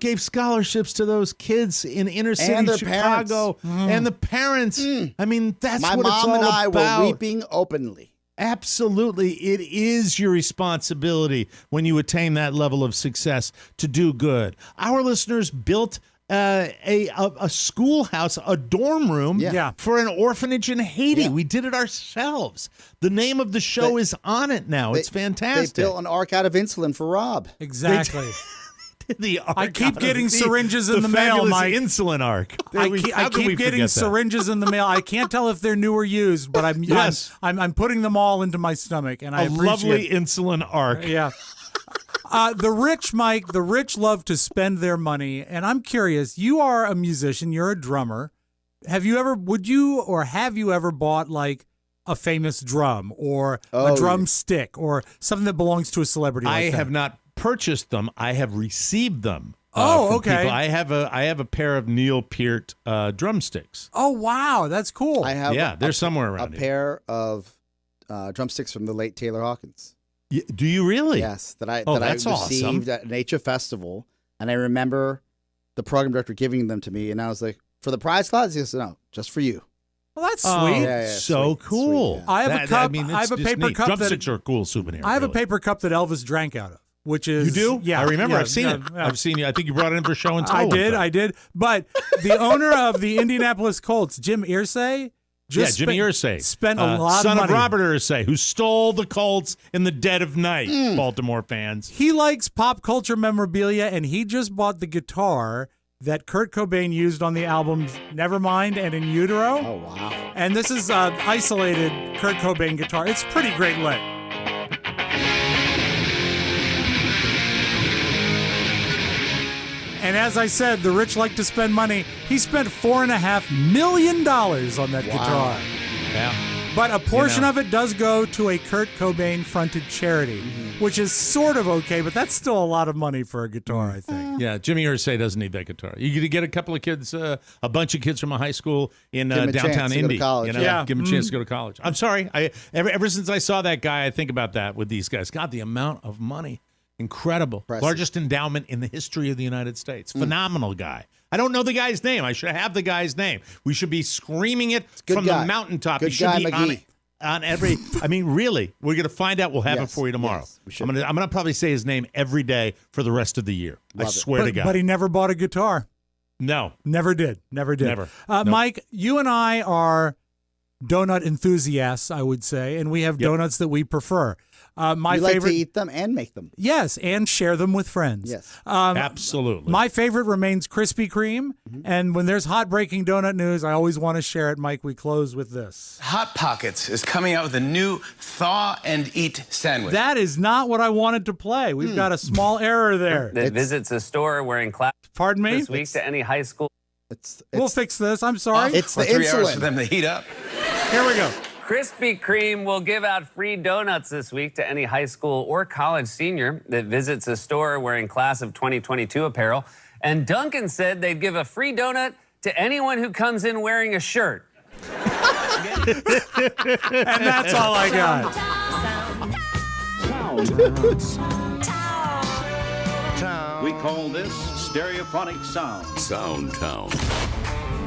gave scholarships to those kids in inner city Chicago and the parents. I mean, that's my what it's all mom and I about. were weeping openly. Absolutely. It is your responsibility when you attain that level of success to do good. Our listeners built a schoolhouse, a dorm room for an orphanage in Haiti. Yeah. We did it ourselves. The name of the show is on it now. It's fantastic. They built an ark out of insulin for Rob. Exactly. The arc I keep out getting of syringes in the mail, fabulous Mike. Insulin arc. I keep getting syringes in the mail. I can't tell if they're new or used, but I'm putting them all into my stomach, and I appreciate lovely insulin arc. Yeah. The rich, Mike, the rich love to spend their money, and I'm curious. You are a musician. You're a drummer. Have you ever bought like a famous drum or a drum stick or something that belongs to a celebrity? I like that? have not purchased them. I have received them. Oh, from okay. people. I have a pair of Neil Peart drumsticks. Oh, wow, that's cool. I have they're somewhere around a here. pair of drumsticks from the late Taylor Hawkins. Do you really? Yes, that I that's received awesome. at an HF festival, and I remember the program director giving them to me, and I was like, "For the prize slots?" He said, "No, just for you." Well, that's sweet. So sweet, cool. Sweet, I have a cup. I have a paper cup. Drumsticks are a cool souvenir. I have really. a paper cup that Elvis drank out of. Which is you do? Yeah, I remember. yeah, I've seen it. yeah. I've seen you. I think you brought it in for show and tell. I did. But the owner of the Indianapolis Colts, Jim Irsay, Jimmy Irsay spent a lot son of money. of Robert Irsay, who stole the Colts in the dead of night. Baltimore fans. He likes pop culture memorabilia, and he just bought the guitar that Kurt Cobain used on the albums Nevermind and In Utero. Oh wow! And this is isolated Kurt Cobain guitar. It's pretty great lick. And as I said, the rich like to spend money. He spent $4.5 million on that guitar. Yeah. But a portion of it does go to a Kurt Cobain-fronted charity, which is sort of okay, but that's still a lot of money for a guitar, I think. Yeah, Jimmy Irsay doesn't need that guitar. You get a couple of kids, a bunch of kids from a high school in downtown Indy. Give them a chance to go to college. I'm sorry. Ever since I saw that guy, I think about that with these guys. God, the amount of money. Incredible. Impressive. Largest endowment in the history of the United States. Phenomenal guy. I don't know the guy's name. I should have the guy's name. We should be screaming it from the mountaintop. He should be on every. I mean, really, we're going to find out. We'll have it for you tomorrow. Yes, I'm going to probably say his name every day for the rest of the year. I swear to God. But he never bought a guitar. No. Never did. Never. Nope. Mike, you and I are donut enthusiasts, I would say, and we have donuts that we prefer. My you favorite, like to eat them and make them. Yes, and share them with friends. Yes. Absolutely. My favorite remains Krispy Kreme, and when there's hot breaking donut news, I always want to share it. Mike, we close with this. Hot Pockets is coming out with a new thaw and eat sandwich. That is not what I wanted to play. We've got a small error there. That visits a store wearing class. Pardon me? This week to any high school. We'll fix this. I'm sorry. It's the 3 insulin. hours for them to heat up. Here we go. Krispy Kreme will give out free donuts this week to any high school or college senior that visits a store wearing class of 2022 apparel. And Duncan said they'd give a free donut to anyone who comes in wearing a shirt. And that's all I got. We call this stereophonic sound. Sound Town.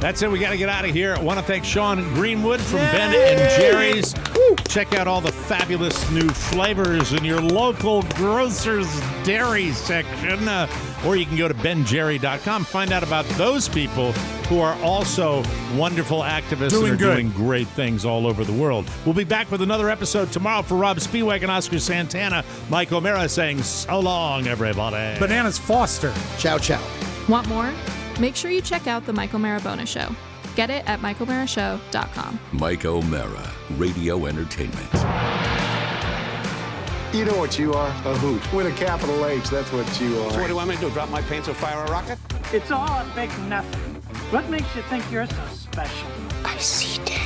That's it. We got to get out of here. I want to thank Sean Greenwood from Ben and Jerry's. Check out all the fabulous new flavors in your local grocer's dairy section. Or you can go to benjerry.com. Find out about those people who are also wonderful activists doing great things all over the world. We'll be back with another episode tomorrow. For Rob Spiewak and Oscar Santana, Mike O'Mara saying so long, everybody. Bananas Foster. Ciao, ciao. Want more? Make sure you check out the Mike O'Mara Bonus Show. Get it at MikeO'MaraShow.com. Mike O'Mara, Radio Entertainment. You know what you are? A hoot. With a capital H, that's what you are. So what do you want me to do, drop my pants or fire a rocket? It's all a big nothing. What makes you think you're so special? I see dead.